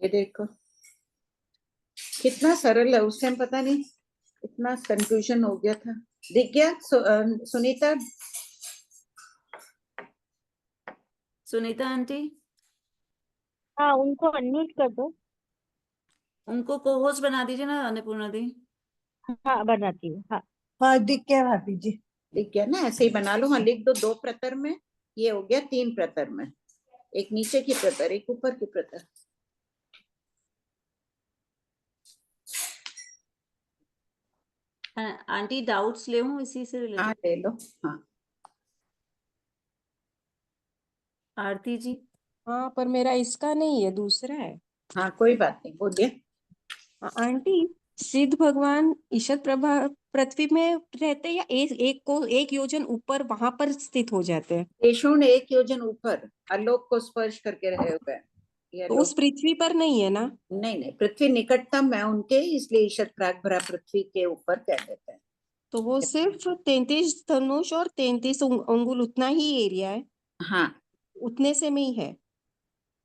ये देखो कितना सरल है, उस टाइम पता नहीं इतना कंफ्यूजन हो गया था। दिख गया सुनीता? सुनीता आंटी, हाँ, उनको अनम्यूट कर दो। उनको को-होस्ट बना दीजिए ना अन्नपूर्णा दी। हाँ, बनाती हूँ। हाँ हाँ दिख गया भाभी जी। दिख गया ना? ऐसे ही बना लो। हाँ, लिख दो 2 प्रतर में। ये हो गया 3 प्रतर में, एक नीचे की प्रतर, एक ऊपर की प्रतर। आंटी डाउट्स ले हूँ इसी से हाँ रिलेटेड। ले लो। हाँ आरती जी। हाँ पर मेरा इसका नहीं है, दूसरा है। हाँ कोई बात नहीं, बोलिए। आंटी, सिद्ध भगवान ईशत प्रभा पृथ्वी में रहते या एक योजन ऊपर वहां पर स्थित हो जाते हैं? देशून 1 योजन ऊपर आलोक को स्पर्श करके रहे हुए हैं। ये तो उस पृथ्वी पर नहीं है ना? नहीं नहीं, पृथ्वी निकटतम है उनके, इसलिए ईशत प्राग भरा पृथ्वी के ऊपर कह देते हैं। तो वो सिर्फ 33 धनुष और 33 अंगुल उतना ही एरिया है, हाँ उतने से में ही है।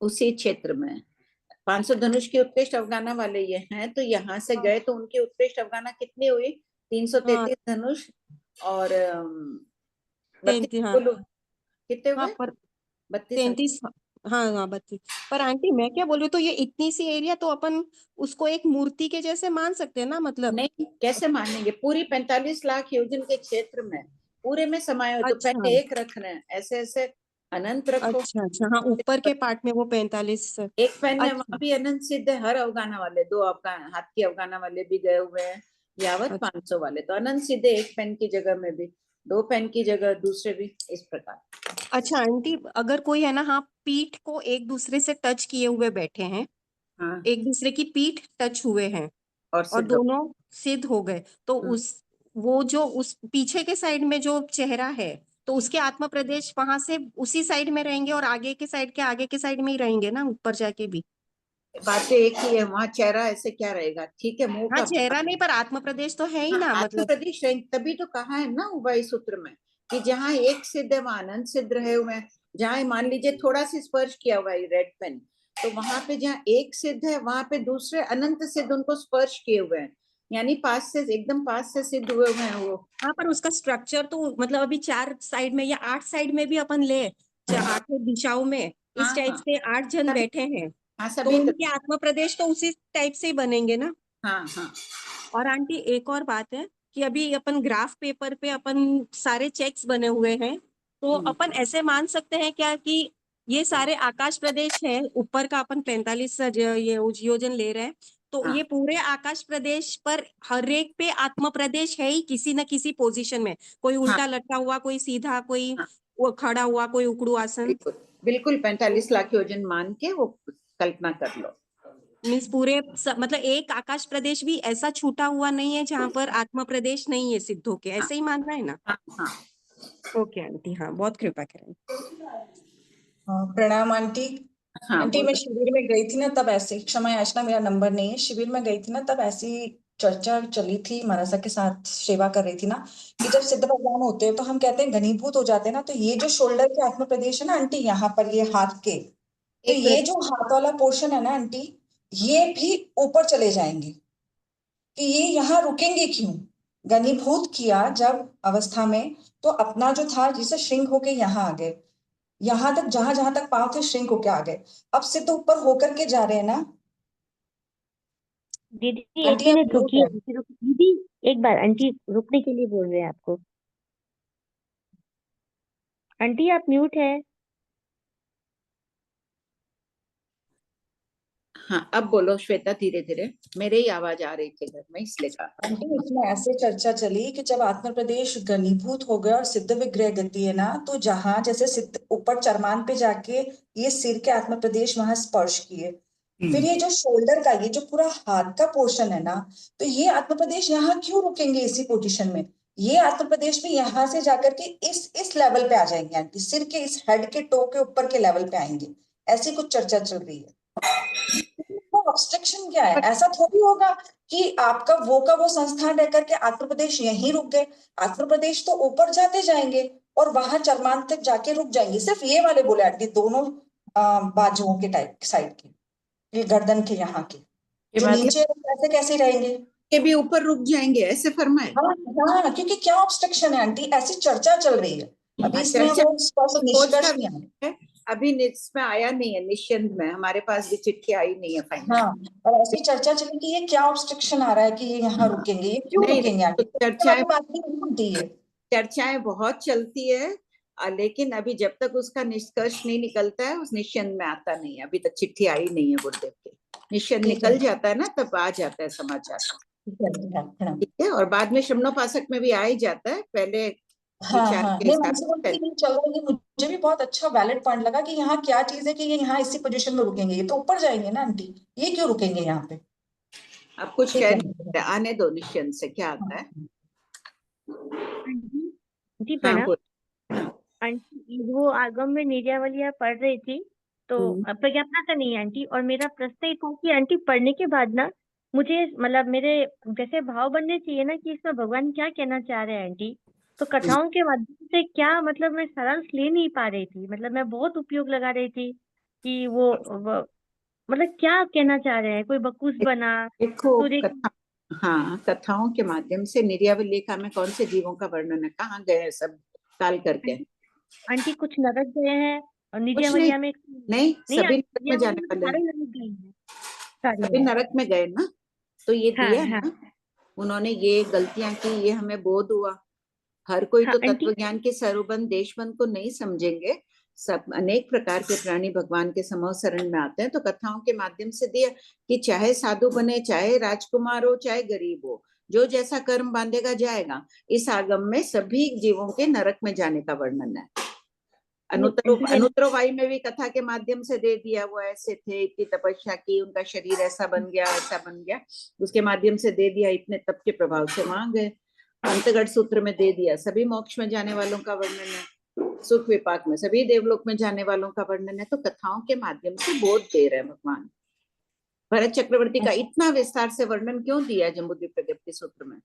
उसी क्षेत्र में 500 धनुष की उत्कृष्ट अवगाना वाले ये हैं, तो यहाँ से गए तो उनकी उत्कृष्ट अवगाना कितनी हुई? 333 धनुष और 32 हाँ कितने हाँ हुए? पर 32। 33। हाँ हाँ 32। पर आंटी मैं क्या बोल रही हूँ, तो ये इतनी सी एरिया तो अपन उसको एक मूर्ति के जैसे मान सकते हैं ना, मतलब? नहीं, कैसे मानेंगे? पूरी 45 लाख योजन के क्षेत्र में पूरे में समाये हो, तो अच्छा पहले एक रखना है, ऐसे ऐसे अनंत रखो। अच्छा अच्छा, हाँ ऊपर के पार्ट में वो 45। एक पेन है, अच्छा वहां भी अनंत सिद्ध है। हर अवगाना वाले 2 अवगान हाथ की अवगाना वाले भी गए हुए हैं, यावत अच्छा 500 वाले तो अनंत सिद्ध है। एक पेन की जगह में भी, 2 पेन की जगह दूसरे भी, इस प्रकार। अच्छा आंटी, अगर कोई है ना, हाँ पीठ को एक दूसरे से टच किए हुए बैठे हैं, हाँ एक दूसरे की पीठ टच हुए हैं और और सिद्ध दोनों सिद्ध हो गए, तो हाँ, उस वो जो उस पीछे के साइड में जो चेहरा है, तो उसके आत्मा प्रदेश वहां से उसी साइड में रहेंगे और आगे के साइड में ही रहेंगे ना, ऊपर जाके भी? बातें एक ही है। वहां चेहरा ऐसे क्या रहेगा? ठीक है, मुंह हाँ का चेहरा नहीं, पर आत्मा प्रदेश तो है ही ना, आत्म मतलब। प्रदेश रहेंगे। तभी तो कहा है ना उभय सूत्र में कि जहाँ एक सिद्ध है वहां अनंत सिद्ध रहे हुए हैं। जहाँ मान लीजिए थोड़ा सी स्पर्श किया हुआ है रेड पेन, तो वहां पे जहाँ एक सिद्ध है वहां पे दूसरे अनंत सिद्ध उनको स्पर्श किए हुए हैं, यानी पास से एकदम पास से सिद्ध हुए हुए हैं वो। हाँ पर उसका स्ट्रक्चर तो मतलब अभी 4 साइड में या 8 साइड में भी अपन ले, 8 दिशाओं में इस हाँ टाइप हाँ से 8 जन बैठे हैं, हाँ तो सभी उनके आत्मा प्रदेश तो उसी टाइप से ही बनेंगे ना। हाँ हाँ और आंटी एक और बात है कि अभी अपन ग्राफ पेपर पे अपन सारे चेक्स बने हुए हैं, तो अपन ऐसे मान सकते हैं क्या कि ये सारे आकाश प्रदेश है, ऊपर का अपन 45 ये योजन ले रहे हैं, तो हाँ ये पूरे आकाश प्रदेश पर हर एक पे आत्म प्रदेश है ही किसी न किसी पोजीशन में, कोई हाँ उल्टा लटका हुआ, कोई सीधा, कोई हाँ वो खड़ा हुआ, कोई उकड़ू आसन। बिल्कुल बिल्कुल 45 लाख योजन मान के वो कल्पना कर लो। मीन्स मतलब एक आकाश प्रदेश भी ऐसा छूटा हुआ नहीं है जहां पर आत्म प्रदेश नहीं है सिद्धों के, हाँ ऐसे ही मानना है ना? हाँ हाँ ओके आंटी, हाँ बहुत कृपा करें। प्रणाम आंटी। हाँ आंटी मैं शिविर में गई थी ना, तब ऐसे, क्षमा याचना मेरा नंबर नहीं है, शिविर में गई थी ना तब ऐसी चर्चा चली थी, महाराजा के साथ सेवा कर रही थी ना, कि जब सिद्ध भगवान होते हैं तो हम कहते हैं घनीभूत हो जाते हैं ना, तो ये जो शोल्डर के आत्म प्रदेश है ना आंटी, यहाँ पर ये हाथ के, तो एक ये जो हाथ वाला पोर्शन है ना आंटी, ये भी ऊपर चले जाएंगे, कि ये यहाँ रुकेंगे क्यों? घनीभूत किया जब अवस्था में, तो अपना जो था जिसे श्रिंक होके यहाँ आ गए, यहाँ तक जहां जहां तक पांव थे श्रिंक होके आ गए, अब सिद्ध ऊपर होकर के जा रहे हैं ना। दीदी, एक आंटी आप मिनट म्यूट रुकिए। है। दीदी, एक बार आंटी रुकने के लिए बोल रहे हैं आपको। आंटी आप म्यूट है। हाँ अब बोलो श्वेता, धीरे धीरे, मेरे ही आवाज आ रही थी घर में इसलिए कहा। आंटी इसमें ऐसे चर्चा चली कि जब आत्म प्रदेश घनीभूत हो गया और सिद्ध विग्रह गति है ना, तो जहां जैसे सिद्ध ऊपर चरमान पे जाके ये सिर के आत्म प्रदेश वहां स्पर्श किए, फिर ये जो शोल्डर का ये जो पूरा हाथ का पोर्शन है ना, तो ये आत्म प्रदेश यहाँ क्यों रुकेंगे इसी पोजीशन में? ये आत्म प्रदेश भी यहाँ से जाकर के इस लेवल पे आ जाएंगे आंटी, सिर के इस हेड के टो के ऊपर के लेवल पे आएंगे, ऐसी कुछ चर्चा चल रही है। वो ऑब्स्ट्रक्शन क्या है? ऐसा थोड़ी होगा कि आपका वो संस्थान रह करके आंध्र प्रदेश यहीं रुक गए, आंध्र प्रदेश तो ऊपर जाते जाएंगे और वहां चरमान तक जाके रुक जाएंगे। सिर्फ ये वाले बोले आंटी, दोनों बाजुओं के टाइप साइड के, ये गर्दन के यहाँ के ये जो मतलब नीचे ऐसे कैसे रहेंगे? के भी ऊपर रुक जाएंगे, ऐसे फरमाए। हाँ हाँ, क्योंकि क्या ऑब्स्ट्रक्शन है आंटी, ऐसी चर्चा चल रही है, अभी इसमें चर्चा वो स्पष्ट खोज का निष्कर्ष नहीं आया। है, अभी इसमें आया नहीं है, निश्चिंत में हमारे पास भी चिट्ठी आई नहीं है फाइनल। हाँ, और ऐसी चर्चा चली कि ये क्या ऑब्स्ट्रक्शन आ रहा है कि ये यहाँ रुकेंगे, ये क्यों नहीं, रुकेंगे तो आंटी? चर्चाएं बात नहीं होती है। चर्चाएं बहुत चलती है, लेकिन अभी जब तक उसका निष्कर्ष नहीं निकलता है उस निश्चिंत में आता नहीं है। अभी तक चिट्ठी आई नहीं है गुरुदेव की, निश्चिंत ठीक है। निकल जाता है ना तब आ जाता है समाचार। ठीक है, हाँ, प्रणाम। ठीक है, और बाद में शमनोपासक में भी आ ही जाता है, पहले हाँ विचार हाँ, के नहीं हिसाब मनसी से बोलती नहीं चल रहा है, ये मुझे भी बहुत अच्छा वैलिड पॉइंट लगा कि यहाँ क्या चीज है कि ये यहाँ इसी पोजीशन में रुकेंगे, ये तो ऊपर जाएंगे ना आंटी, ये क्यों रुकेंगे यहाँ पे? अब कुछ ठीक कह है। नहीं सकते, आने दो निश्चिंत से क्या आता है। आंटी जी हाँ प्रणाम। बोल। आंटी वो आगम में निर्यावलिया पढ़ रही थी तो प्रज्ञापना का नहीं आंटी, और मेरा प्रश्न ये था कि आंटी पढ़ने के बाद ना मुझे मतलब मेरे जैसे भाव बनने चाहिए ना कि इसमें भगवान क्या कहना चाह रहे हैं आंटी, तो कथाओं के माध्यम से क्या मतलब मैं सारांश ले नहीं पा रही थी, मतलब मैं बहुत उपयोग लगा रही थी कि वो मतलब क्या कहना चाह रहे हैं, कोई बकुस बना देखो सूर्य कथा, हाँ कथाओं के माध्यम से निर्यावलिका में कौन से जीवों का वर्णन है, कहाँ गए हैं सब काल करके? आंटी कुछ नरक गए हैं और कुछ नहीं, निर्यावलिया में नहीं नहीं सभी आंटी, नरक में जाने निर्यावलिया में वाले सारे हैं, नरक गए हैं सारे सभी लोग। नरक में गए ना, तो ये हाँ दिया है हाँ ना, उन्होंने ये गलतियां की, ये हमें बोध हुआ। हर कोई हाँ तो आंटी। तत्व ज्ञान के स्वरूपन देशबंद को नहीं समझेंगे, सब अनेक प्रकार के प्राणी भगवान के समूह शरण में आते हैं, तो कथाओं के माध्यम से दिया कि चाहे साधु बने, चाहे राजकुमार हो, चाहे गरीब हो, जो जैसा कर्म बांधेगा जाएगा। इस आगम में सभी जीवों के नरक में जाने का वर्णन है। अनुत्तरवायु में भी कथा के माध्यम से दे दिया, वो ऐसे थे, इतनी तपस्या की, उनका शरीर ऐसा बन गया, ऐसा बन गया, उसके माध्यम से दे दिया, इतने तप के प्रभाव से वहां गए। अंतगढ़ सूत्र में दे दिया, सभी मोक्ष में जाने वालों का वर्णन है, सुख विपाक में सभी देवलोक में जाने वालों का वर्णन है, तो कथाओं के माध्यम से बोध दे रहे हैं भगवान। भरत चक्रवर्ती का इतना विस्तार से वर्णन क्यों दिया जम्बूद्वीप प्रज्ञप्ति सूत्र में?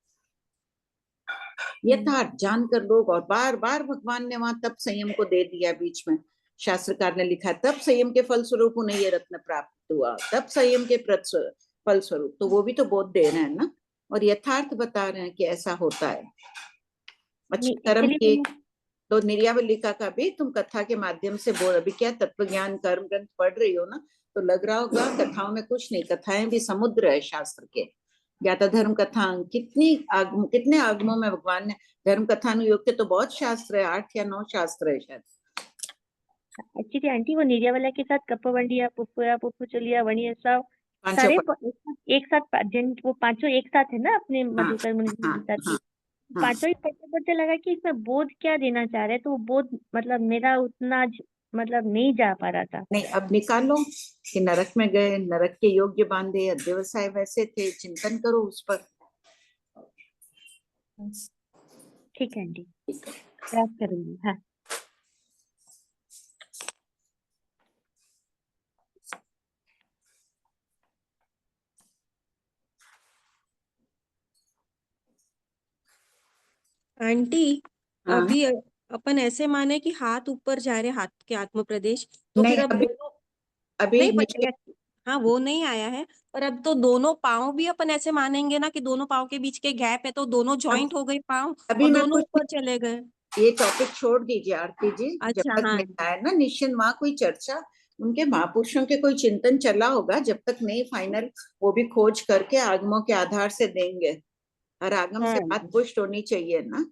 यथार्थ जानकर लोग, और बार बार भगवान ने वहां तप संयम को दे दिया, बीच में शास्त्रकार ने लिखा तप संयम के फल स्वरूप उन्हें ये रत्न प्राप्त हुआ, तप संयम के फल स्वरूप, तो वो भी तो बोध दे रहे हैं ना, और यथार्थ बता रहे हैं कि ऐसा होता है। अच्छा कर्म की तो निर्यावलिका का भी तुम कथा के माध्यम से बोल, अभी क्या तत्व ज्ञान कर्म ग्रंथ पढ़ रही हो ना, तो लग रहा होगा कथाओं में कुछ नहीं, कथाएं भी समुद्र है शास्त्र के। ज्ञाता धर्म कथा कितने आगमों में भगवान ने धर्म कथानुयोग के तो बहुत शास्त्र है, 8 या 9 शास्त्र है शायद। एक्चुअली आंटी वो निर्यावलिया के साथ कप्पवंडिया पुष्पया पुष्पचलिया वणिया सब सारे एक साथ वो पांचों एक साथ है ना अपने मधुकर मुनि जी के साथ, पांचों ही पढ़ते पढ़ते लगा कि इसमें बोध क्या देना चाह रहे हैं, तो वो बोध मतलब मेरा उतना मतलब नहीं जा पा रहा था। नहीं अब निकालो कि नरक में गए, नरक के योग्य बांधे, अध्यवसाय वैसे थे, चिंतन करो उस पर। ठीक है आंटी, प्रयास करूंगी। हाँ आंटी हाँ। अभी अपन ऐसे माने कि हाथ ऊपर जा रहे, हाथ के आत्म प्रदेश, तो नहीं फिर अब दोनों अभी नहीं पर हाँ वो नहीं आया है, पर अब तो दोनों पाँव भी अपन ऐसे मानेंगे ना कि दोनों पाँव के बीच के गैप है, तो दोनों जॉइंट हो गए पाँव अभी और मैं दोनों कुछ ऊपर चले गए। ये टॉपिक छोड़ दीजिए आरती जी, जब अच्छा तक हाँ मिलता है ना निश्चिंत, वहां कोई चर्चा उनके महापुरुषों के कोई चिंतन चला होगा, जब तक नहीं फाइनल वो भी खोज करके आगमों के आधार से देंगे, हर आगम हाँ से बात पुष्ट होनी चाहिए ना।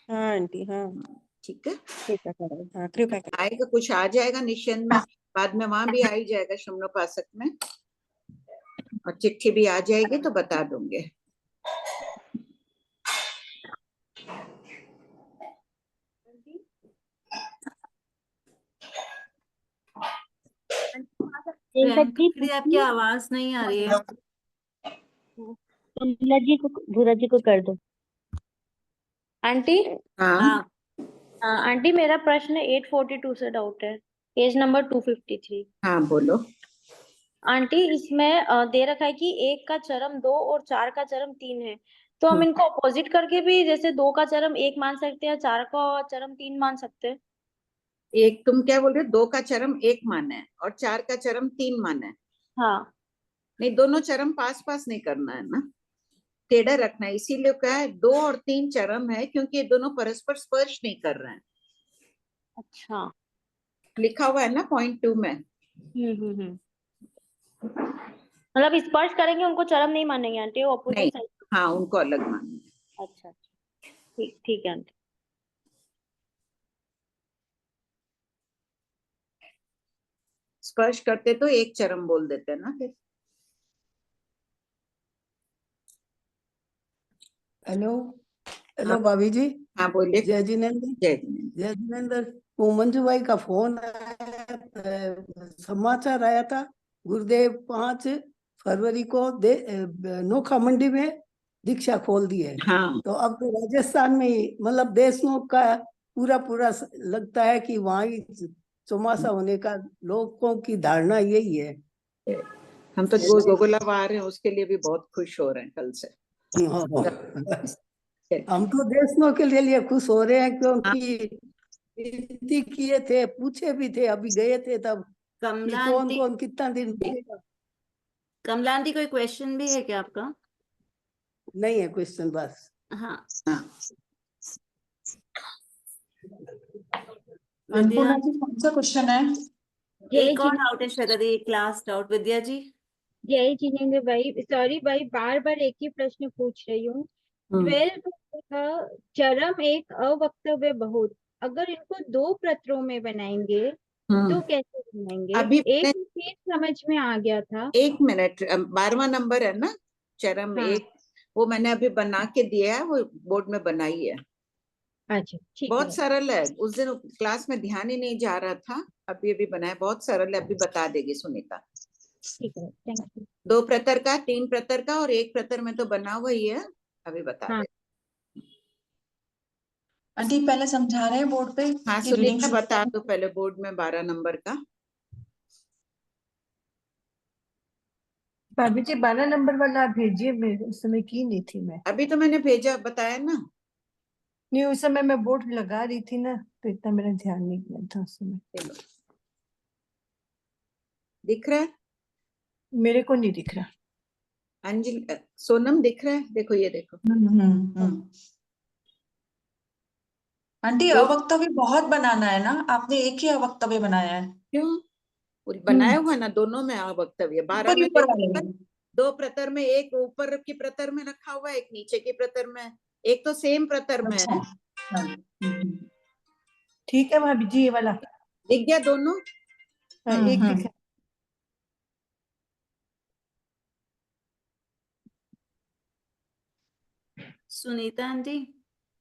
हाँ आंटी हाँ ठीक है, कृपा करो, हाँ कृपा करो। आएगा कुछ आ जाएगा निश्चिंत में, बाद में वहां भी आ ही जाएगा शमनोपासक में, और चिट्ठी भी आ जाएगी तो बता दूंगे। प्रियंका आपकी आवाज नहीं आ रही है। भूरा जी को कर दो। आंटी हाँ आंटी मेरा प्रश्न 842 से डाउट है, पेज नंबर 253। हाँ बोलो। आंटी इसमें दे रखा है कि 1 का चरम 2 और 4 का चरम 3 है, तो हम इनको अपोजिट करके भी जैसे 2 का चरम 1 मान सकते हैं, 4 का चरम 3 मान सकते हैं। एक तुम क्या बोल रहे हो, 2 का चरम 1 माना है और 4 का चरम 3 माना है? हाँ नहीं, दोनों चरम पास पास नहीं करना है ना, टेढ़ा रखना है। इसीलिए क्या है 2 और 3 चरम है, क्योंकि ये दोनों परस्पर स्पर्श नहीं कर रहे हैं। अच्छा। लिखा हुआ है ना .2 में। मतलब स्पर्श करेंगे उनको चरम नहीं मानेंगे आंटी, वो नहीं, अपोजिट साइड। हाँ, उनको अलग मानना है। अच्छा अच्छा, ठीक ठीक है आंटी। स्पर्श करते तो एक चरम बोल देते हैं ना फिर। हेलो हेलो हाँ। भाभी जी। हाँ बोलिए। जय जिनेन्द्र। जय जिनेन्द्र। जय जिनेन्द्र। वो मंजू भाई का फोन आया, समाचार आया था, गुरुदेव 5 फरवरी को नोखा मंडी में दीक्षा खोल दी है। हाँ, तो अब तो राजस्थान में ही मतलब देशों का पूरा पूरा लगता है कि वहाँ ही चौमासा होने का लोगों की धारणा यही है। हम तो गोगुलाब आ रहे हैं, उसके लिए भी बहुत खुश हो रहे हैं कल से। हम तो देशों के लिए खुश हो रहे हैं, हाँ। क्योंकि विनती किए थे, पूछे भी थे, अभी गए थे तब कि कमला कौन आंटी, कौन कितना दिन रुकेगा। कमला आंटी कोई क्वेश्चन भी है क्या आपका? नहीं है क्वेश्चन, बस। हाँ हाँ। विद्या, अन्नपूर्णा जी, कौन सा क्वेश्चन है? जय एक और जिने डाउट है श्वेता दी, एक लास्ट डाउट। विद्या जी। जय जिनेन्द्र भाई, सॉरी भाई, बार बार एक ही प्रश्न पूछ रही हूँ। 12 का चरम एक अवक्तव्य बहुत, अगर इनको 2 प्रतरों में बनाएंगे तो कैसे बनाएंगे? अभी एक चीज समझ में आ गया था। 1 मिनट, 12वां नंबर है ना चरम हाँ। एक, वो मैंने अभी बना के दिया है, वो बोर्ड में बनाई है। अच्छा, ठीक है। बहुत सरल है, उस दिन क्लास में ध्यान ही नहीं जा रहा था, अभी अभी बनाया, बहुत सरल है, अभी बता देगी सुनीता। ठीक है, थैंक यू। 2 प्रतर का, 3 प्रतर का और 1 प्रतर में तो बना हुआ ही है, अभी बता हाँ। दे। आंटी पहले समझा रहे हैं बोर्ड पे हाँ कि रीडिंग सुनीता बता दो पहले बोर्ड में 12 नंबर का। भाभी जी 12 नंबर वाला आप भेजिए, मैं उस समय की नहीं थी मैं। अभी तो मैंने भेजा, बताया ना। नहीं, उस समय मैं बोर्ड लगा रही थी ना, तो इतना मेरा ध्यान नहीं गया था उस समय। चलो, दिख रहा है? मेरे को नहीं दिख रहा। अंजलि, सोनम दिख रहा है? देखो, ये देखो। आंटी अवक्तव्य बहुत बनाना है ना, आपने एक ही अवक्तव्य बनाया है। क्यों? बनाया हुआ ना दोनों में अवक्तव्य। 12 में ऊपर वाले में 2 प्रतर में, एक ऊपर की प्रतर में रखा हुआ है, एक नीचे की प्रतर में, एक तो सेम प्रतर में अच्छा। है। हाँ। ठीक है भाभी जी, ये वाला दिख गया दोनों? हाँ, एक दिखा। सुनीता आंटी।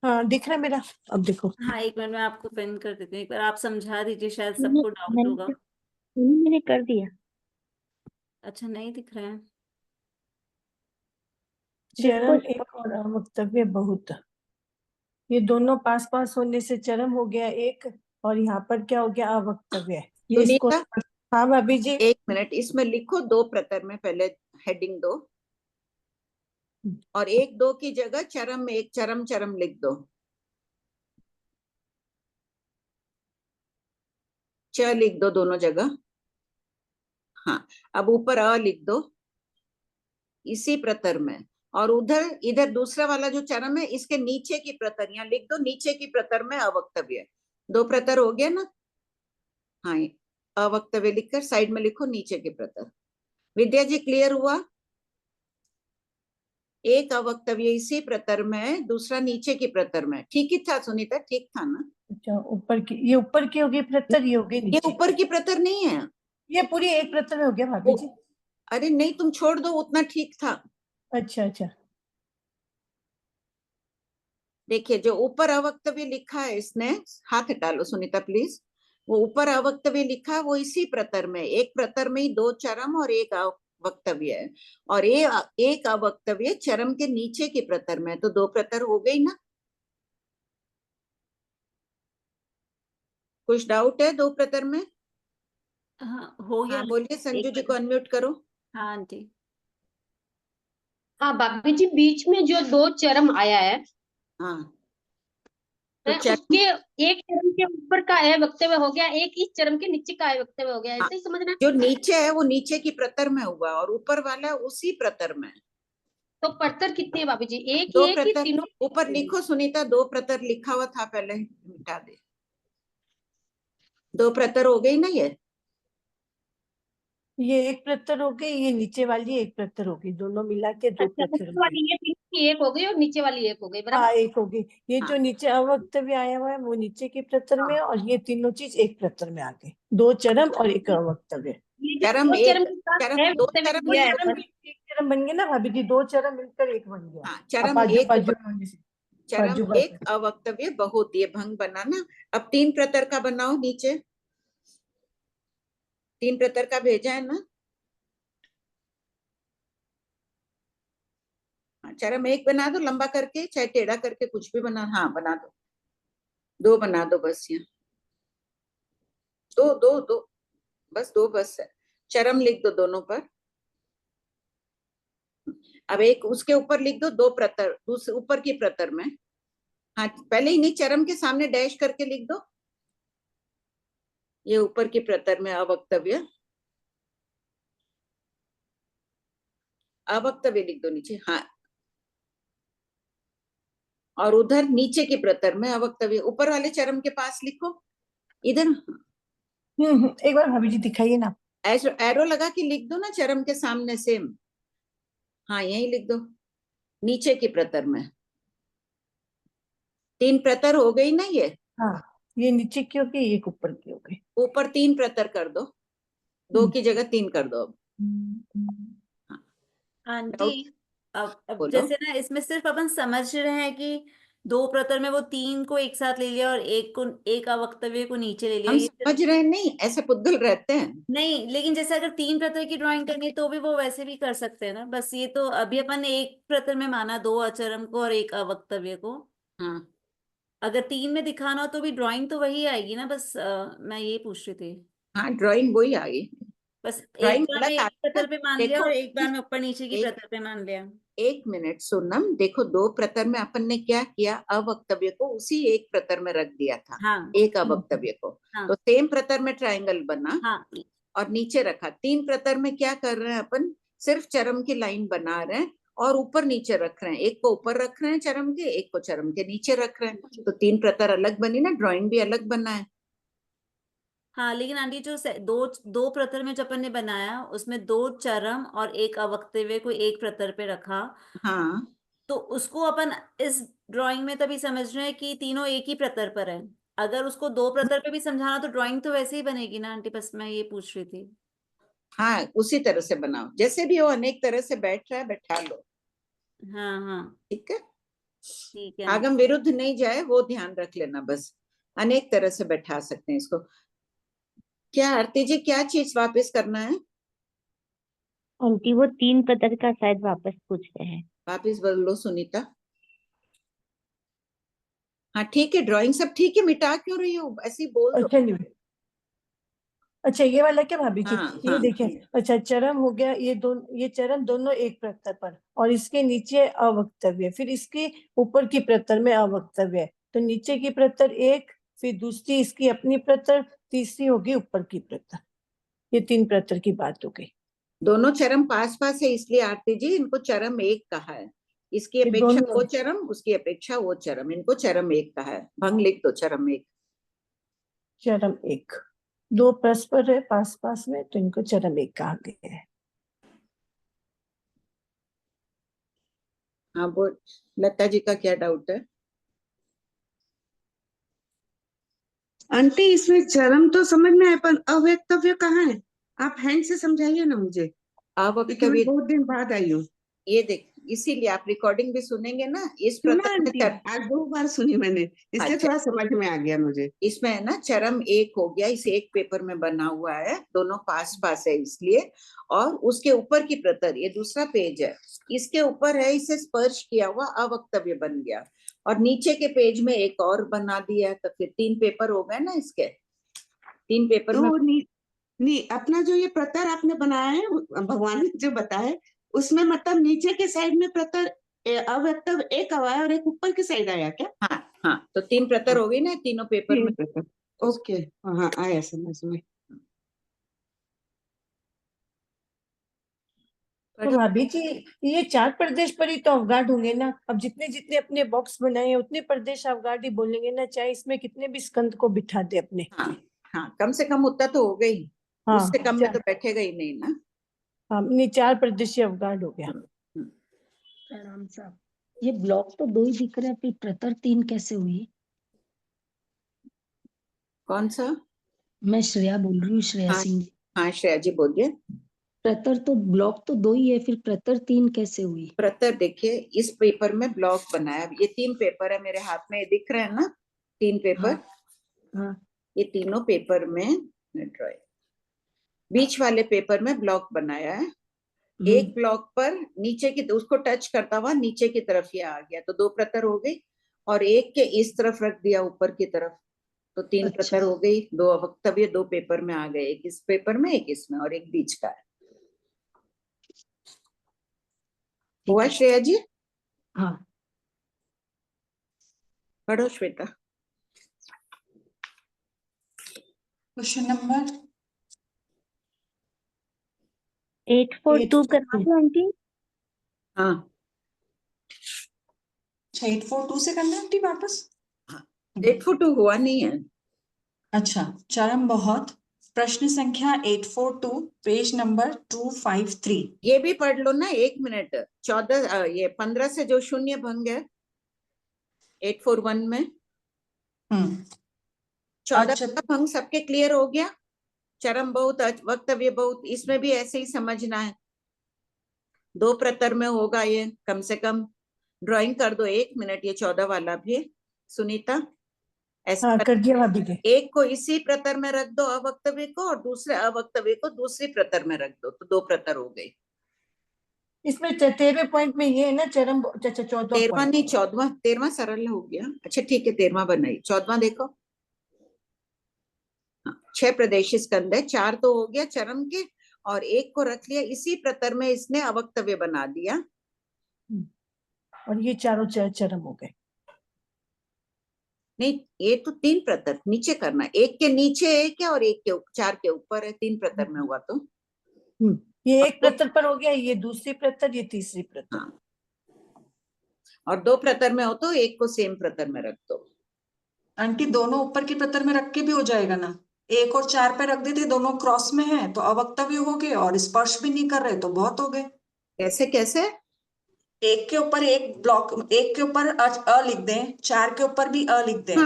हाँ, दिख रहा है मेरा, अब देखो। हाँ, एक मिनट में आपको पिन कर देती हूँ, एक बार आप समझा दीजिए, शायद सबको डाउट होगा। मैंने कर दिया। अच्छा, नहीं दिख रहा है। चरम एक और अवक्तव्य बहुत, ये दोनों पास पास होने से चरम हो गया एक, और यहाँ पर क्या हो गया, अवक्तव्य। ये इसको, सुनीता, हाँ भाभी जी। 1 मिनट, इसमें लिखो 2 प्रतर में पहले हेडिंग दो, और 1 2 की जगह चरम में एक चरम चरम लिख दो। च लिख दो दोनों जगह। हाँ, अब ऊपर अ लिख दो इसी प्रतर में, और उधर इधर दूसरा वाला जो चरम है इसके नीचे की प्रतर यहाँ लिख दो, नीचे की प्रतर में अवक्तव्य। 2 प्रतर हो गया ना? हाँ, अवक्तव्य लिखकर साइड में लिखो नीचे की प्रतर। विद्या जी, क्लियर हुआ? एक अवक्तव्य इसी प्रतर में, दूसरा नीचे की प्रतर में। ठीक ही था सुनीता? ठीक था ना? अच्छा, ऊपर की, ये ऊपर की होगी प्रतर, ये होगी ये नीचे। ऊपर की प्रतर नहीं है, ये पूरी एक प्रतर में हो गया भाभी जी। अरे नहीं, तुम छोड़ दो, उतना ठीक था। अच्छा अच्छा। देखिए, जो ऊपर अवक्तव्य लिखा है इसने, हाथ हटा लो सुनीता प्लीज, वो ऊपर अवक्तव्य लिखा है वो इसी प्रतर में, एक प्रतर में ही 2 चरम और एक अवक्तव्य है, और ये एक अवक्तव्य चरम के नीचे की प्रतर में, तो 2 प्रतर हो गई ना? कुछ डाउट है 2 प्रतर में? हाँ, हो गया। हाँ बोलिए, संजू एक जी को अनम्यूट करो। हाँ आंटी। हाँ भाभी जी, बीच में जो 2 चरम आया है, हाँ, तो चरम उसके एक चरम के ऊपर का है वक्तव्य हो गया, एक इस चरम के नीचे का है वक्तव्य हो गया, ऐसे ही समझना। जो नीचे है वो नीचे की प्रतर में हुआ और ऊपर वाला उसी प्रतर में। तो प्रतर कितने हैं भाभी जी, एक दो ही है कि प्रतर तीनों? ऊपर लिखो सुनीता, 2 प्रतर लिखा हुआ था पहले, मिटा दे। 2 प्रतर हो गई ना ये एक प्रतर हो गई, ये नीचे वाली एक प्रतर हो गई, दोनों मिला के 2 अच्छा, प्रतर ऊपर हो गई। वाली ये तीनों की एक हो गई और नीचे वाली एक हो गई, बराबर। हाँ, एक हो गई। ये हाँ। जो नीचे अवक्तव्य आया हुआ है वो नीचे की प्रतर में, और ये तीनों चीज एक प्रतर में आ गई, 2 चरम और एक अवक्तव्य। ये जो चरम दो एक चरम के साथ चरम है 2 वक्तव्य चरम दिया है, चरम एक चरम बन गया ना भाभी जी, 2 चरम मिलकर एक बन गया। हाँ, अब चरम बाजू एक बाजू में होने से चरम बाजू एक बाजू। अवक्तव्य बहुत, ये भंग बना ना। अब 3 प्रतर का बनाओ नीचे, 3 प्रतर का भेजा है ना। हाँ, चरम एक बना दो लंबा करके, चाहे टेढ़ा करके कुछ भी बना, हाँ बना दो। 2 बना दो बस, यहाँ 2 2 2 बस, 2 बस है। चरम लिख दो दोनों पर। अब एक उसके ऊपर लिख दो 2 प्रतर, दूसरे ऊपर की प्रतर में। हाँ, पहले इन्हीं चरम के सामने डैश करके लिख दो, ये ऊपर की प्रतर में अवक्तव्य, अवक्तव्य लिख दो नीचे। हाँ, और उधर नीचे की प्रतर में अवक्तव्य, ऊपर वाले चरम के पास लिखो इधर। एक बार भाभी जी दिखाइए ना। एरो लगा के लिख दो ना चरम के सामने सेम। हाँ, यही लिख दो नीचे की प्रतर में। 3 प्रतर हो गई ना ये। हाँ, ये नीचे की हो गई, एक ऊपर की हो गई। ऊपर 3 प्रतर कर दो, 2 की जगह 3 कर दो अब। आंटी अब बोलो। जैसे ना इसमें सिर्फ अपन समझ रहे हैं कि 2 प्रतर में वो 3 को एक साथ ले लिया और एक अवक्तव्य को नीचे ले लिया, हम ये समझ रहे नहीं, ऐसे पुद्गल रहते हैं। नहीं, लेकिन जैसे अगर 3 प्रतर की ड्राइंग करनी है तो भी वो वैसे भी कर सकते हैं ना। बस ये तो अभी अपन ने एक प्रतर में माना 2 अचरम को और एक अवक्तव्य को। हाँ अगर 3 में दिखाना हो तो भी ड्राइंग तो वही आएगी ना। बस मैं ये पूछ रही थी। हाँ, ड्राइंग वही आ गई। बस एक ड्राइंग बार में अलग एक आ गई ना। प्रतर पे मान लिया देखो और एक बार में ऊपर नीचे की एक प्रतर पे मान लिया। 1 मिनट सोनम, देखो 2 प्रतर में अपन ने क्या किया, अवक्तव्य को उसी एक प्रतर में रख दिया था। हाँ एक अवक्तव्य को, हाँ तो सेम प्रतर में ट्रायंगल बना हाँ और नीचे रखा। 3 प्रतर में क्या कर रहे हैं अपन, सिर्फ चरम की लाइन बना रहे हैं और ऊपर नीचे रख रहे हैं। एक को ऊपर रख रहे हैं चरम के, एक को चरम के नीचे रख रहे हैं, तो 3 प्रतर अलग बनी ना, ड्राइंग भी अलग बना है। हाँ, लेकिन आंटी जो दो प्रतर में जो अपन ने बनाया उसमें 2 चरम और एक अवक्तव्य को एक प्रतर पे रखा, हाँ, तो उसको अपन इस ड्राइंग में तभी समझ रहे हैं कि तीनों एक ही प्रतर पर है। अगर उसको 2 प्रतर पे भी समझाना तो ड्राइंग तो वैसे ही बनेगी ना आंटी। बस मैं ये पूछ रही थी। हाँ, उसी तरह से बनाओ, जैसे भी हो अनेक तरह से बैठ रहा है बैठा लो। हाँ हाँ ठीक है, ठीक है आगम विरुद्ध नहीं जाए वो ध्यान रख लेना बस। अनेक तरह से बैठा सकते हैं इसको। क्या आरती जी, क्या चीज वापस करना है? आंटी वो 3 प्रतर का शायद वापस पूछ रहे हैं। वापस बोलो सुनीता। हाँ ठीक है, ड्राइंग सब ठीक है, मिटा क्यों रही हो, ऐसे ही बोल दो। अच्छा नहीं, अच्छा ये वाला क्या भाभी जी, हाँ ये हाँ, देखिए, अच्छा चरम हो गया, ये चरम दोनों एक प्रतर पर, और इसके नीचे अवक्तव्य, फिर इसके ऊपर की प्रतर में अवक्तव्य, तो नीचे की प्रतर एक, फिर दूसरी इसकी अपनी प्रतर, तीसरी होगी ऊपर की प्रतर। ये 3 प्रतर की बात हो गई। दोनों चरम पास पास है इसलिए आरती जी इनको चरम एक कहा है। इसकी ये अपेक्षा दोनों वो चरम, उसकी अपेक्षा वो चरम, इनको चरम एक कहा है। भंग लिख दो चरम एक। चरम एक, 2 परस्पर है पास पास में, तो इनको चरम एक कहा गया है। हाँ बोल, लता जी का क्या डाउट है? आंटी इसमें चरम तो समझ में आए पर अव्यक्तव्य कहाँ है? आप हैंड से समझाइए ना मुझे, क्योंकि मैं अवक्तव्य बहुत दिन बाद आई हूँ। ये देख, इसीलिए आप रिकॉर्डिंग भी सुनेंगे ना, इस सुना प्रतर आंटी, में आज 2 बार सुनी मैंने, इसलिए अच्छा, थोड़ा समझ में आ गया मुझे। इसमें है ना चरम एक हो गया, इस एक पेपर में बना हुआ है, दोनों पास पास है इसलिए। और उसके ऊपर की प्रतर, ये दूसरा पेज है, इसके ऊपर है, इसे स्पर्श किया हुआ अवक्तव्य बन गया, और नीचे के पेज में एक और बना दिया, तो फिर 3 पेपर हो गए ना इसके। 3 पेपर में तो अपना जो ये प्रतर आपने बनाया है, भगवान ने जो बताया है, उसमें मतलब नीचे के साइड में प्रतर अव्यक्त एक आया और एक ऊपर की साइड आया क्या? हाँ हाँ, तो 3 प्रतर हो गई ना तीनों पेपर में। ओके, हाँ आया समझ में। तो भाभी जी ये 4 प्रदेश पर ही तो अवगाढ़ होंगे ना। अब जितने जितने अपने बॉक्स बनाए हैं उतने प्रदेश अवगाढ़ ही बोलेंगे ना, चाहे इसमें कितने भी स्कंद को बिठा दे अपने। हाँ हाँ, कम से कम उतना तो हो गई, हाँ उससे कम में तो 4 बैठेगा ही नहीं ना। हाँ, नहीं 4 प्रदेश ही अवगाढ़ हो गया। प्रणाम साहब, ये ब्लॉक तो 2 ही दिख रहे हैं, फिर प्रतर 3 कैसे हुई? कौन सा? मैं श्रेया बोल रही हूँ, श्रेया हाँ सिंह जी। हाँ, श्रेया जी बोलिए। प्रतर तो ब्लॉक तो 2 ही है, फिर प्रतर 3 कैसे हुई? प्रतर देखिए, इस पेपर में ब्लॉक बनाया, ये 3 पेपर है मेरे हाथ में, ये दिख रहे हैं ना 3 पेपर। हाँ ये तीनों पेपर में ड्राइंग, बीच वाले पेपर में ब्लॉक बनाया है। एक ब्लॉक पर नीचे की, उसको टच करता हुआ नीचे की तरफ ये आ गया, तो 2 प्रतर हो गई, और एक के इस तरफ रख दिया ऊपर की तरफ, तो 3 अच्छा। प्रतर हो गई। 2 अवक्तव्य 2 पेपर में आ गए, एक इस पेपर में, एक इसमें, और एक बीच का है। हुआ श्रेया जी? हाँ पढ़ो श्वेता। क्वेश्चन नंबर 842 करवा दो आंटी। हाँ 842 से करना है आंटी वापस? 842 हुआ नहीं है। अच्छा, चरम बहुत, प्रश्न संख्या 842, पेज नंबर 253। ये भी पढ़ लो ना, 1 मिनट। 14 ये 15 से जो शून्य भंग है 841 में, 14 अच्छा। का भंग सबके क्लियर हो गया। चरम बहुत, वक्तव्य बहुत, इसमें भी ऐसे ही समझना है, 2 प्रतर में होगा ये कम से कम। ड्राइंग कर दो 1 मिनट, ये 14 वाला भी। सुनीता ऐसा हाँ कर दिया भाभी जी। एक को इसी प्रतर में रख दो अवक्तव्य को, और दूसरे अवक्तव्य को दूसरी प्रतर में रख दो, तो 2 प्रतर हो गई। इसमें 13वें पॉइंट में ये है ना चरम, अच्छा 14वां 13वां पॉइंट। नहीं 14वां, 13वां सरल हो गया। अच्छा ठीक है, 13वां बनाई, 14वां देखो। 6 प्रदेशी स्कंद है, 4 तो हो गया चरम के, और एक को रख लिया इसी प्रतर में, इसने अवक्तव्य बना दिया। और ये चारों चरम हो गए। नहीं, ये तो 3 प्रतर नीचे करना, एक के नीचे एक है और एक के 4 के ऊपर है, 3 प्रतर में हुआ तो। ये एक प्रतर पर हो गया, ये दूसरी प्रतर, ये तीसरी प्रतर। हाँ, और 2 प्रतर में हो तो एक को सेम प्रतर में रख दो। आंटी दोनों ऊपर की प्रतर में रख के भी हो जाएगा ना? 1 और 4 पे रख देते, दोनों क्रॉस में है तो अवक्तव्य हो गए, और स्पर्श भी नहीं कर रहे तो बहुत हो गए। कैसे कैसे? एक के ऊपर एक ब्लॉक, एक के ऊपर अ लिख दें, 4 के ऊपर भी अ लिख दें, तो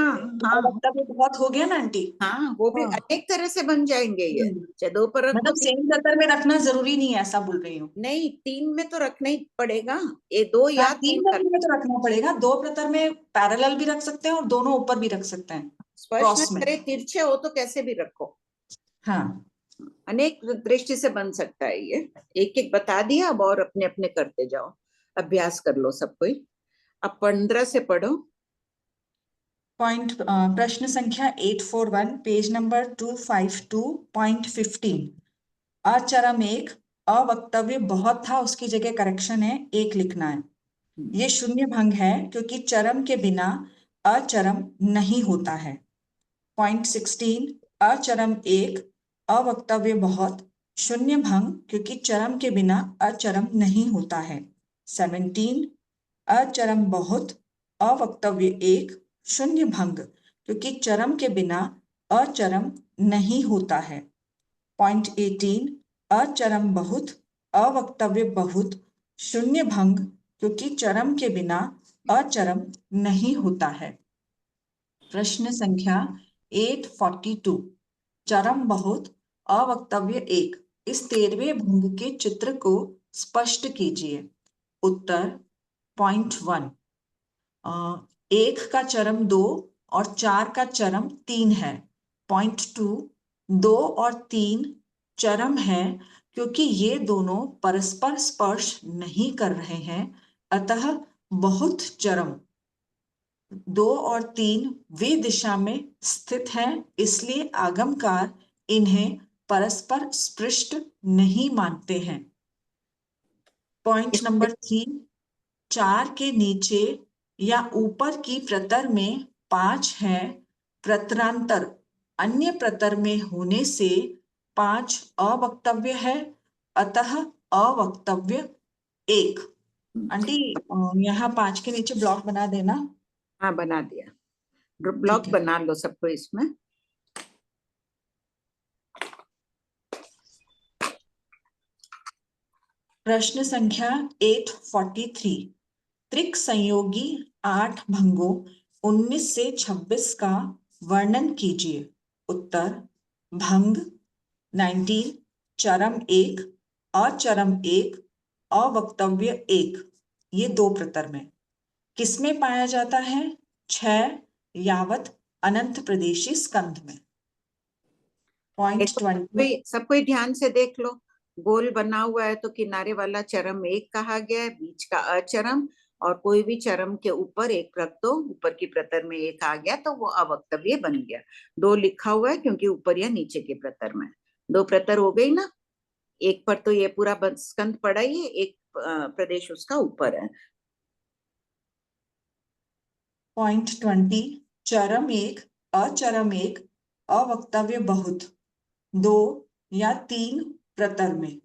हाँ अवक्तव्य बहुत हो गया ना आंटी? हाँ, वो भी अनेक तरह से बन जाएंगे ये, चाहे 2 पर रख दो। मतलब सेम प्रतर में रखना जरूरी नहीं है, ऐसा बोल रही हूँ। नहीं, 3 में तो रखना ही पड़ेगा, ये 2 या 3 प्रतर में तो रखना पड़ेगा, 2 प्रतर में पैरेलल भी रख सकते हैं और दोनों ऊपर भी रख सकते हैं, स्पर्श क्रॉस न में। करे, तिरछे हो तो कैसे भी रखो। हाँ, अनेक दृष्टि से बन सकता है ये, एक एक बता दिया, अब और अपने अपने करते जाओ, अभ्यास कर लो सब कोई। अब 15 से पढ़ो। पॉइंट प्रश्न संख्या 841, पेज नंबर 252.15। अचरम एक, अवक्तव्य बहुत था, उसकी जगह करेक्शन है, एक लिखना है। ये शून्य भंग है क्योंकि चरम के बिना अचरम नहीं होता है। पॉइंट 16, अचरम एक, अवक्तव्य बहुत, शून्य भंग क्योंकि चरम के बिना अचरम नहीं होता है। 17, अचरम बहुत, अवक्तव्य एक, शून्य भंग क्योंकि चरम के बिना अचरम नहीं होता है। पॉइंट 18, अचरम बहुत, अवक्तव्य बहुत, शून्य भंग क्योंकि चरम के बिना अचरम नहीं होता है। प्रश्न संख्या 842, चरम बहुत, अवक्तव्य एक, इस 13वें भंग के चित्र को स्पष्ट कीजिए। उत्तर पॉइंट 1, 1 का चरम 2 और 4 का चरम 3 है। पॉइंट 2, 2 और 3 चरम है क्योंकि ये दोनों परस्पर स्पर्श नहीं कर रहे हैं, अतः बहुत चरम। 2 और 3 वे दिशा में स्थित हैं, इसलिए आगमकार इन्हें परस्पर स्पृष्ट नहीं मानते हैं। पॉइंट नंबर 3, 4 के नीचे या ऊपर की प्रतर में 5 है, प्रतरांतर अन्य प्रतर में होने से 5 अवक्तव्य है, अतः अवक्तव्य 1। आंटी यहाँ 5 के नीचे ब्लॉक बना देना। हाँ बना दिया, ब्लॉक ठीक है। बना लो सबको इसमें। प्रश्न संख्या 843, त्रिक संयोगी 8 भंगों 19 से 26 का वर्णन कीजिए। उत्तर भंग 19, चरम 1, अचरम 1, अवक्तव्य 1, ये 2 प्रतर में किसमें पाया जाता है? 6 यावत अनंत प्रदेशी स्कंध में। पॉइंट 20। सब कोई ध्यान से देख लो, गोल बना हुआ है तो किनारे वाला चरम 1 कहा गया है, बीच का अचरम, और कोई भी चरम के ऊपर 1 रख दो, ऊपर की प्रतर में 1 आ गया तो वो अवक्तव्य बन गया। 2 लिखा हुआ है क्योंकि ऊपर या नीचे के प्रतर में 2 प्रतर हो गई ना। एक पर तो ये पूरा स्कंध पड़ा ही है, एक प्रदेश उसका ऊपर है। पॉइंट 20, चरम 1, अचरम 1, अवक्तव्य बहुत 2 या 3 प्रतर में,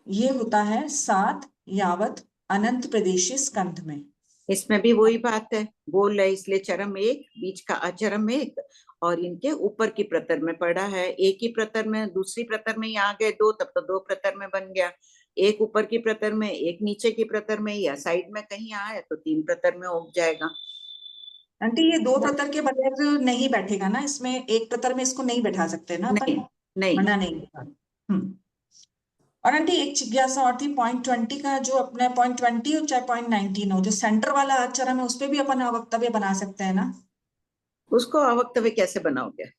ये होता है 7 यावत अनंत प्रदेशी स्कंध में। इसमें भी वही बात है, गोल है इसलिए चरम 1, बीच का अचरम 1, और इनके ऊपर की प्रतर में पड़ा है। एक ही प्रतर में, दूसरी प्रतर में आ गए 2, तब तो 2 प्रतर में बन गया। एक ऊपर की प्रतर में, एक नीचे की प्रतर में, या साइड में कहीं आए तो 3 प्रतर में उग जाएगा। आंटी ये 2 प्रतर के बगैर नहीं बैठेगा ना, इसमें एक प्रतर में इसको नहीं बैठा सकते ना अपन, नहीं वरना नहीं। और आंटी एक जिज्ञासा और थी, पॉइंट 20 का जो अपना पॉइंट 20 हो चाहे पॉइंट 19 हो, जो सेंटर वाला अचरम है उस पे भी अपन अवक्तव्य बना सकते हैं ना? उसको अवक्तव्य कैसे बनाओगे?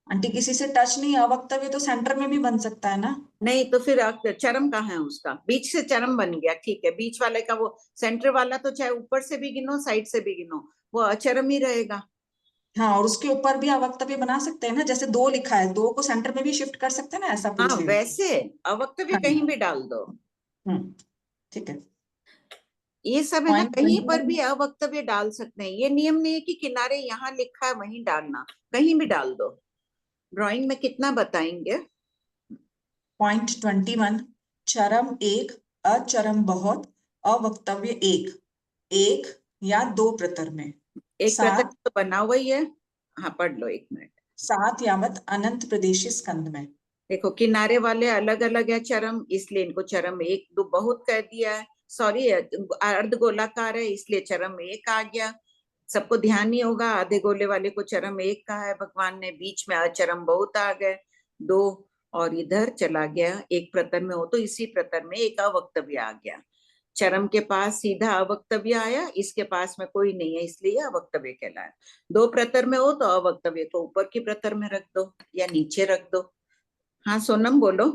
आंटी किसी से टच नहीं, अवक्तव्य तो सेंटर में भी बन सकता है ना? नहीं तो फिर चरम कहाँ है उसका? बीच से चरम बन गया, ठीक है, बीच वाले का वो सेंटर वाला तो चाहे ऊपर से भी गिनो साइड से भी गिनो वो अचरम ही रहेगा। हाँ, और उसके ऊपर भी अवक्तव्य बना सकते हैं ना, जैसे 2 लिखा है, 2 को सेंटर में भी शिफ्ट कर सकते हैं ना, ऐसा पूछ हाँ रही हूँ। वैसे अवक्तव्य हाँ। कहीं भी डाल दो। ठीक है। ये सब है ना, Point कहीं 21 पर भी अवक्तव्य डाल सकते हैं, ये नियम नहीं है कि किनारे यहाँ लिखा है वहीं डालना, कहीं भी डाल दो। ड्राइंग में कितना बताएंगे? पॉइंट 21, चरम 1, अचरम बहुत, अवक्तव्य 1, 1 या 2 प्रतर में, एक प्रतर 7 तो बना हुआ ही है। हाँ पढ़ लो 1 मिनट। 7 यावत अनंत प्रदेशी स्कंध में। देखो किनारे वाले अलग अलग है चरम, इसलिए इनको चरम 1 2 बहुत कह दिया है, सॉरी अर्ध गोलाकार है इसलिए चरम 1 आ गया। सबको ध्यान नहीं होगा, आधे गोले वाले को चरम 1 कहा है भगवान ने, बीच में अचरम बहुत आ गए 2, और इधर चला गया 1 प्रतर में हो तो इसी प्रतर में एक अवक्तव्य आ गया। चरम के पास सीधा अवक्तव्य आया, इसके पास में कोई नहीं है इसलिए अवक्तव्य कहलाया। 2 प्रतर में हो तो अवक्तव्य को ऊपर की प्रतर में रख दो या नीचे रख दो। हाँ सोनम बोलो।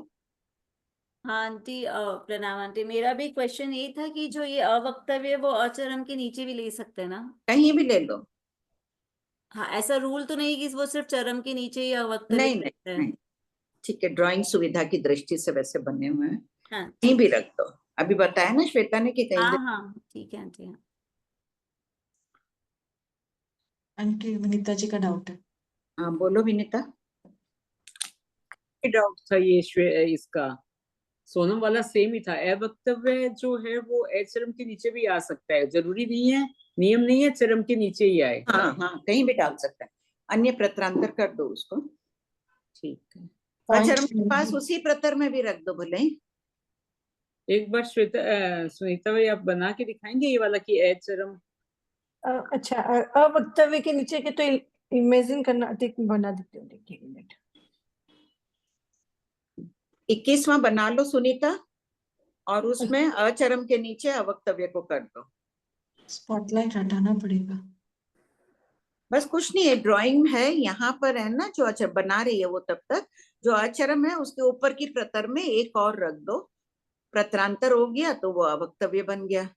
हाँ आंटी, प्रणाम आंटी, मेरा भी क्वेश्चन यही था कि जो ये अवक्तव्य वो अचरम के नीचे भी ले सकते हैं ना? कहीं भी ले लो। हाँ, ऐसा रूल तो नहीं कि वो सिर्फ चरम के नीचे ही अवक्तव्य नहीं ले नहीं सकते हैं? नहीं, ठीक है, ड्राइंग सुविधा की दृष्टि से वैसे बने हुए हैं, हाँ कहीं ठीक भी रख दो। अभी बताया ना श्वेता ने कि है। कहीं भी। हाँ हाँ ठीक है आंटी। हाँ आंटी विनीता जी का डाउट है। हाँ बोलो विनीता। डाउट था ये इसका सोनम वाला सेम ही था, अवक्तव्य जो है वो अचरम के नीचे भी आ सकता है, जरूरी नहीं है, नियम नहीं है चरम के नीचे ही आए। हाँ हाँ कहीं भी डाल सकता है, अन्य प्रतरांतर कर दो उसको, ठीक है। अचरम के पास उसी प्रतर में भी रख दो भले ही। एक बार सुनीता भाई आप बना के दिखाएंगे ये वाला कि अचरम? अच्छा, अवक्तव्य के नीचे के तो इमेजिन करना, बना देती हूँ, देखिए 1 मिनट। 21वां बना लो सुनीता, और उसमें अचरम के नीचे अवक्तव्य को कर दो। स्पॉटलाइट हटाना पड़ेगा। बस कुछ नहीं है, ड्राइंग है यहाँ पर है ना, जो अचर बना रही है वो तब तक जो अचरम है उसके ऊपर की प्रतर में 1 और रख दो, प्रतरांतर हो गया तो वो अवक्तव्य बन गया।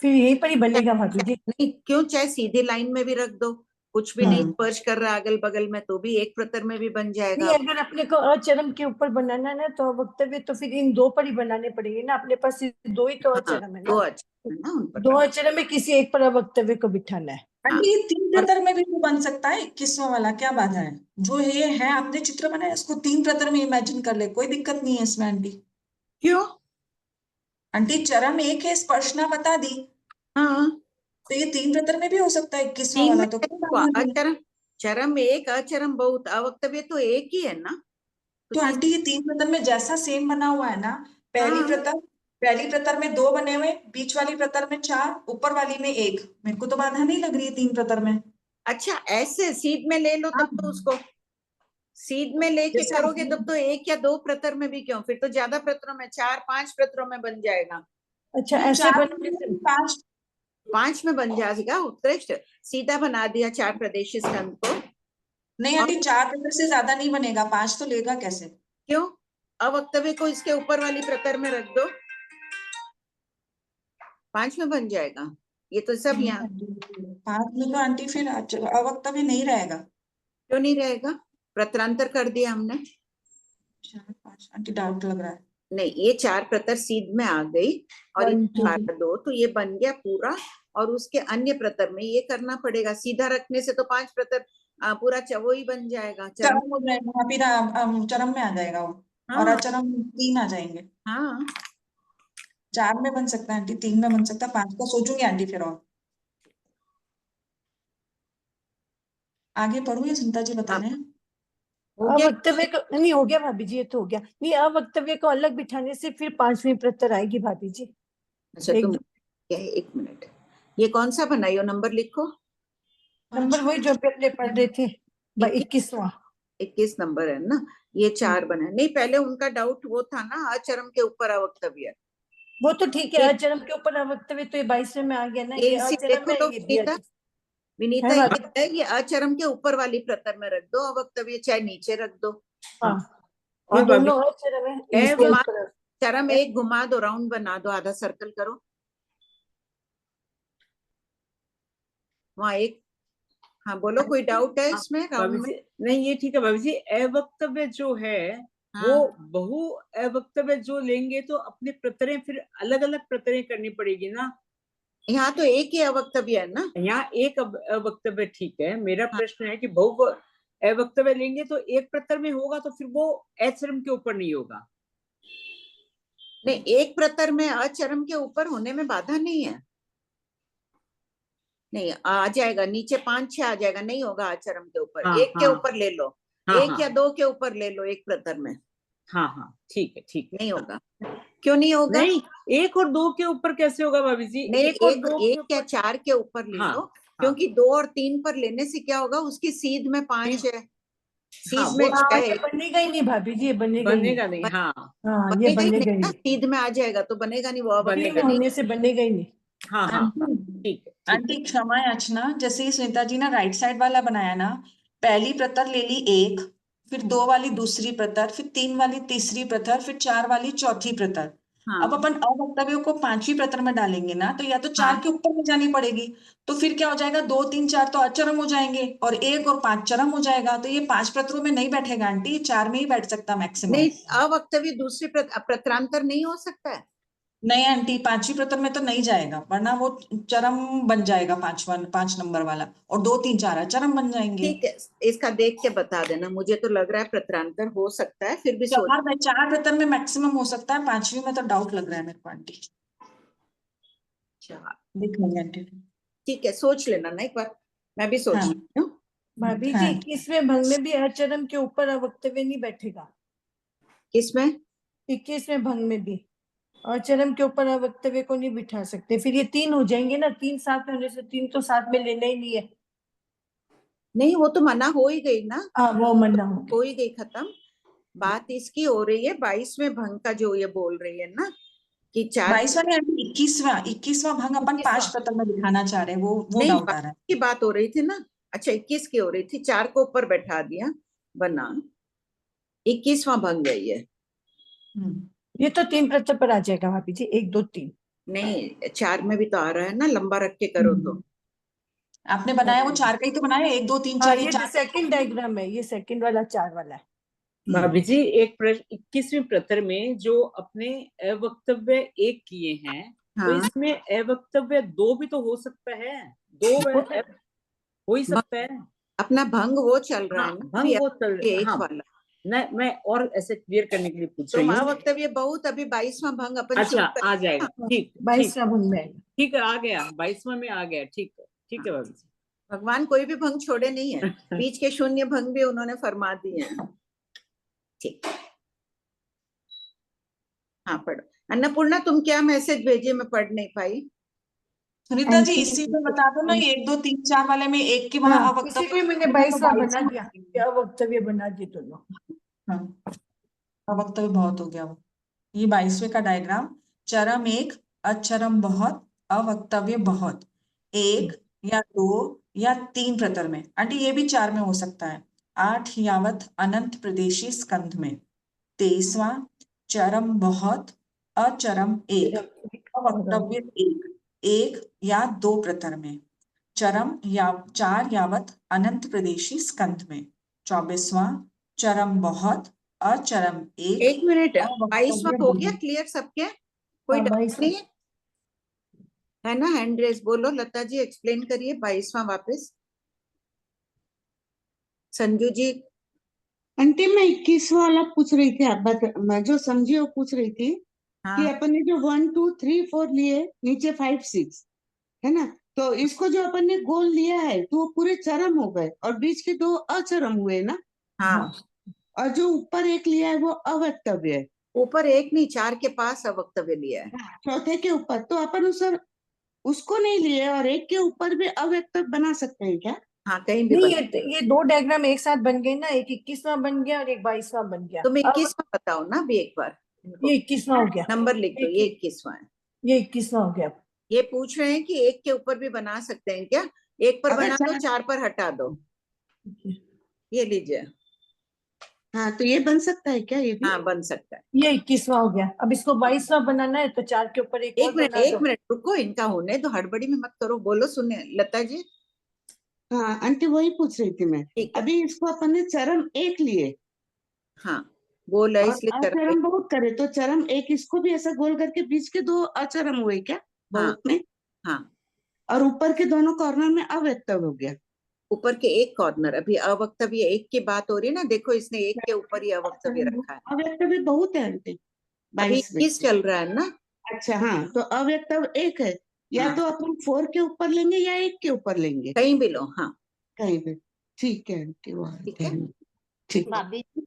फिर यहीं पर ही बनेगा भाभी जी। नहीं क्यों, चाहे सीधी लाइन में भी रख दो कुछ भी नहीं स्पर्श कर रहा अगल बगल में, तो भी एक प्रतर में भी बन नहीं, जाएगा। अगर अपने को अचरम के ऊपर बनाना है ना तो वक्तव्य तो फिर इन दो पर ही बनाने पड़ेंगे ना, अपने पास सिर्फ दो ही तो हाँ, अचरम है दो ना, अचरम है ना, उन पर दो बना। अचरम में किसी एक पर वक्तव्य को बिठाना है। आंटी ये तीन प्रतर में भी तो बन सकता है, 21वां वाला क्या बाधा है? जो ये है आपने चित्र बनाया इसको तीन प्रतर में इमेजिन कर ले, कोई दिक्कत नहीं है इसमें आंटी। क्यों? आंटी चरम एक है, स्पर्शना बता दी, हाँ, तो ये तीन प्रतर में भी हो सकता है 21वां तीन वाला, में तो कोई बाधा नहीं है। अचरम, चरम एक अचरम बहुत, अवक्तव्य तो एक ही है ना, तो किस- आंटी ये तीन प्रतर में जैसा सेम बना हुआ है ना, हाँ, पहली प्रतर में 2 बने हुए, बीच वाली प्रतर में 4, ऊपर वाली में 1, मेरे को तो बाधा नहीं लग रही है तीन प्रतर में। अच्छा ऐसे सीध में ले लो हाँ, तब तो उसको सीध में लेके जैसे करोगे आपने- तब तो एक या दो प्रतर में भी क्यों, फिर तो ज्यादा प्रतरों में 4-5 प्रतरों में बन जाएगा। अच्छा नहीं, ऐसे 4 बनाने में से 5, 5 में बन जाएगा, उत्कृष्ट, सीधा बना दिया 4 प्रदेशी स्कंद को। नहीं आंटी और 4 प्रतर से ज्यादा नहीं बनेगा, 5 तो लेगा कैसे? क्यों? अवक्तव्य को इसके ऊपर वाली प्रतर में रख दो, 5 में बन जाएगा। ये तो सब नहीं यहाँ आंटी, 5 में तो आंटी फिर अवक्तव्य नहीं रहेगा। क्यों नहीं रहेगा? प्रतरांतर कर दिया हमने। 4 5 आंटी डाउट लग रहा है। नहीं, ये 4 प्रतर सीध में आ गई और ये 1 2 4 2, तो ये बन गया पूरा। और उसके अन्य प्रतर में ये करना पड़ेगा, सीधा रखने से तो 5 प्रतर पूरा वो ही बन जाएगा, चरम। चरम हो जाएगा, वहां फिर चरम में आ जाएगा वो, और हाँ अचरम 3 आ जाएंगे। हाँ, 4 में बन सकता है आंटी, 3 में बन सकता है, 5 का सोचूंगी आंटी फिर। और आगे पढ़ू या सुनीता जी बता रहे हैं? हो गया। अवक्तव्य को नहीं हो गया भाभी जी, ये तो हो गया। नहीं, अवक्तव्य को अलग बिठाने से फिर 5वीं प्रतर आएगी भाभी जी। अच्छा एक तुम क्या है, 1 मिनट, ये कौन सा बनाई हो, नंबर लिखो। नंबर वही जो भी अपने पढ़ रहे थे, 21वां। 21 नंबर है ना, ये 4 बना। नहीं, पहले उनका डाउट वो था ना, अचरम के ऊपर अवक्तव्य। वो तो ठीक है, ये अचरम के ऊपर अवक्तव्य तो ये 22वें में आ गया ना, ये ये इसी अचरम देखो में तो ये विनीता, दिया विनीता है ये भाभी। है, ये अचरम के ऊपर वाली प्रतर में रख दो अवक्तव्य, चाहे नीचे रख दो। हाँ, हाँ ये भाभी, दोनों अचरम है, ए इसके घुमा, ऊपर चरम एक घुमा दो, राउंड बना दो, आधा सर्कल करो वहां एक। हाँ बोलो, कोई डाउट है इसमें भाभी राउंड में? जी नहीं ये ठीक है भाभी जी। अवक्तव्य जो है वो हाँ, बहु अवक्तव्य जो लेंगे तो अपने प्रतरें फिर अलग अलग प्रतरें करनी पड़ेगी ना। यहाँ तो एक ही अवक्तव्य है ना। यहाँ एक अवक्तव्य ठीक है, मेरा हाँ, प्रश्न है कि बहु अवक्तव्य लेंगे तो एक प्रतर में होगा तो फिर वो अचरम के ऊपर नहीं होगा। नहीं, एक प्रतर में अचरम के ऊपर होने में बाधा नहीं है, नहीं आ जाएगा, नीचे 5-6 आ जाएगा, नहीं होगा अचरम के ऊपर। हाँ एक के हाँ ऊपर ले लो, हाँ एक या हाँ 2 के ऊपर ले लो, एक प्रतर में हाँ हाँ ठीक है ठीक है। नहीं होगा। क्यों नहीं होगा? नहीं, 1 और 2 के ऊपर कैसे होगा भाभी जी? नहीं, 1 और एक 2 के एक या ऊपर 4 के ऊपर ले हाँ लो, हाँ क्योंकि 2 और 3 पर लेने से क्या होगा, उसकी सीध में 5 है, हाँ सीध वो में तो 6 ये है, बनेगा ही नहीं भाभी जी, ये बनेगा ही नहीं। बनेगा नहीं। हाँ हाँ, ये बनेगा ही बनेगा नहीं ही ना, नहीं, सीध में आ जाएगा तो बनेगा नहीं, वो तीन अवक्तव्य में नहीं। होने से बनेगा ही नहीं। हाँ हाँ हाँ आंटी ठीक है ठीक आंटी क्षमा याचना, जैसे ही सुनीता जी ने राइट साइड वाला बनाया ना, पहली प्रतर ले ली 1, फिर 2 वाली दूसरी प्रतर, फिर 3 वाली तीसरी प्रतर, फिर 4 वाली चौथी प्रतर। हाँ अब अपन अवक्तव्यों को 5वीं प्रतर में डालेंगे ना, तो या तो 4 हाँ, के ऊपर में जानी पड़ेगी, तो फिर क्या हो जाएगा, 2 3 4 तो अचरम हो जाएंगे, और 1 और 5 चरम हो जाएगा, तो ये 5 प्रतरों में नहीं बैठेगा आंटी, 4 में ही बैठ सकता मैक्सिमम। नहीं, अवक्तव्य दूसरी प्रतरांतर नहीं हो सकता है। नहीं आंटी, 5वीं प्रतर में तो नहीं जाएगा, वरना वो चरम बन जाएगा, 5 नंबर वाला, और 2 3 4 चरम बन जाएंगे। ठीक है, इसका देख के बता देना, मुझे तो लग रहा है प्रतरांतर हो सकता है, फिर भी सोच। 4 प्रतर में मैक्सिमम हो सकता है, 5वीं में तो डाउट लग रहा है मेरे को आंटी। देख लेंगे आंटी। ठीक है, सोच लेना ना एक बार, मैं भी सोच हाँ लेती हूँ। भाभी जी, हाँ 21वें भंग में भी अचरम के ऊपर अवक्तव्य नहीं बैठेगा। किसमें? 21वें भंग में भी अचरम के ऊपर अवक्तव्य को नहीं बिठा सकते, फिर ये 3 हो जाएंगे ना, 3 साथ में होने से 3 तो साथ में लेना ही नहीं है। नहीं, वो तो मना हो ही गई ना, हाँ, वो मना हो हो ही गई, खत्म। बात इसकी हो रही है 22वें भंग का, जो ये बोल रही है ना कि 4 22वां नहीं आंटी, 21वां भंग अपन 5 21वां प्रतर में दिखाना चाह रहे हैं, वो नहीं, डाउट आ रहा है। की बात हो रही थी ना। अच्छा, 21 की हो रही थी, 4 को ऊपर बैठा दिया, बना 21वां भंग है ये। ये तो 3 प्रतर पर आ जाएगा भाभी जी, 1 2 3। नहीं, 4 में भी तो आ रहा है ना, लंबा रख के करो तो। आपने बनाया वो 4 का ही तो बनाया, 1 2 3 हाँ 4 ये तो सेकंड डायग्राम है, ये सेकंड वाला 4 वाला है। भाभी जी एक प्रश्न 21वें प्रतर में जो अपने अवक्तव्य 1 किए हैं, तो हाँ इसमें अवक्तव्य 2 भी तो हो सकता है, 2 हो ही सकता है। अपना भंग वो चल रहा हाँ, है ना भंग अभी वो चल ये एक हाँ वाला। मैं और ऐसे क्लियर करने के लिए पूछ तो रही हूँ। महावक्तव्य बहुत अभी 22वां भंग अपन अच्छा शुरू आ जाएगा, ठीक 22वां भंग में आएगा। ठीक है, आ गया 22वां में आ गया, ठीक है भाभी जी। भगवान कोई भी भंग छोड़े नहीं है, बीच के शून्य भंग भी उन्होंने फरमा दिए हैं। ठीक, हाँ पढ़ो। अन्नपूर्णा तुम क्या मैसेज भेजे, मैं पढ़ नहीं पाई। सुनीता जी इसी में बता दो ना, 1 2 3 4 वाले में 1 के वहां हाँ अवक्तव्य इसी को ही मैंने 22वां बना दिया, क्या वक्तव्य बना दिए दोनों। हाँ, अवक्तव्य बहुत हो गया वो। ये 22वें का डायग्राम, चरम 1, अचरम बहुत, अवक्तव्य बहुत, 1 या 2 या 3 प्रतर में। आंटी ये भी 4 में हो सकता है। 8 यावत अनंत प्रदेशी स्कंध में, 23वां चरम बहुत, अचरम 1, अवक्तव्य 1 या 2 प्रतर में, चरम या 4 यावत अनंत प्रदेशी स्कंध में, 24वां चरम बहुत, अचरम 1, एक मिनट, अवक्तव्य 22वां हो गया बहुत। क्लियर सबके, कोई हाँ, डाउट 22वां। नहीं है ना। हैंड रेस बोलो, लता जी एक्सप्लेन करिए 22वां वापस। संजू जी आंटी मैं 21वां वाला पूछ रही थी, आप मैं जो समझी वो पूछ रही थी कि हाँ अपन ने जो 1 2 3 4 लिए, नीचे 5 6 है ना, तो इसको जो अपन ने गोल लिया है तो वो पूरे चरम हो गए और बीच के 2 अचरम हुए ना, हाँ, और जो ऊपर एक लिया है वो अवक्तव्य है। ऊपर 1 नहीं 4 के पास अवक्तव्य लिया है। चौथे के ऊपर तो अपन उसको नहीं लिए और 1 के ऊपर भी अवक्तव्य बना सकते हैं क्या? हाँ कहीं भी नहीं बना। ये 2 डायग्राम एक साथ बन गए ना, एक 21वां बन गया और एक 22वां बन गया। तुम अब 21वां बताओ ना अभी एक बार, इनको ये 21वां हो गया, नंबर लिख दो, ये 21वां है। ये 21वां हो गया। ये पूछ रहे हैं कि 1 के ऊपर भी बना सकते हैं क्या, 1 पर अगर बना दो, 4 4 पर हटा दो। ये लीजिए, हाँ तो ये बन सकता है क्या, ये भी? हाँ बन सकता है। ये 21वां हो गया। अब इसको 22वां बनाना है तो 4 के ऊपर एक और बना एक दो। मिनट रुको, इनका होने दो, हड़बड़ी में मत करो, बोलो सुनिए लता जी। हाँ आंटी वही पूछ रही थी मैं। ठीक है, अभी इसको अपन ने चरम 1 लिए हाँ गोल है और इसलिए चरम अचरम एक। बहुत करे, तो चरम 1 इसको भी ऐसा गोल करके बीच के 2 अचरम हुए क्या हाँ बहुत में, हाँ, और ऊपर के दोनों कॉर्नर में अवक्तव्य हो गया। ऊपर के एक कॉर्नर, अभी अवक्तव्य 1 की बात हो रही है ना, देखो इसने 1 के ऊपर ही अवक्तव्य रखा है। अवक्तव्य बहुत है आंटी अभी 22 में। 21 चल रहा है ना। अच्छा हाँ, तो अवक्तव्य 1 है, या हाँ तो अपन 4 के ऊपर लेंगे या 1 के ऊपर लेंगे, कहीं भी लो, हाँ कहीं भी। ठीक है आंटी, वो ठीक है। ठीक है। भाभी जी,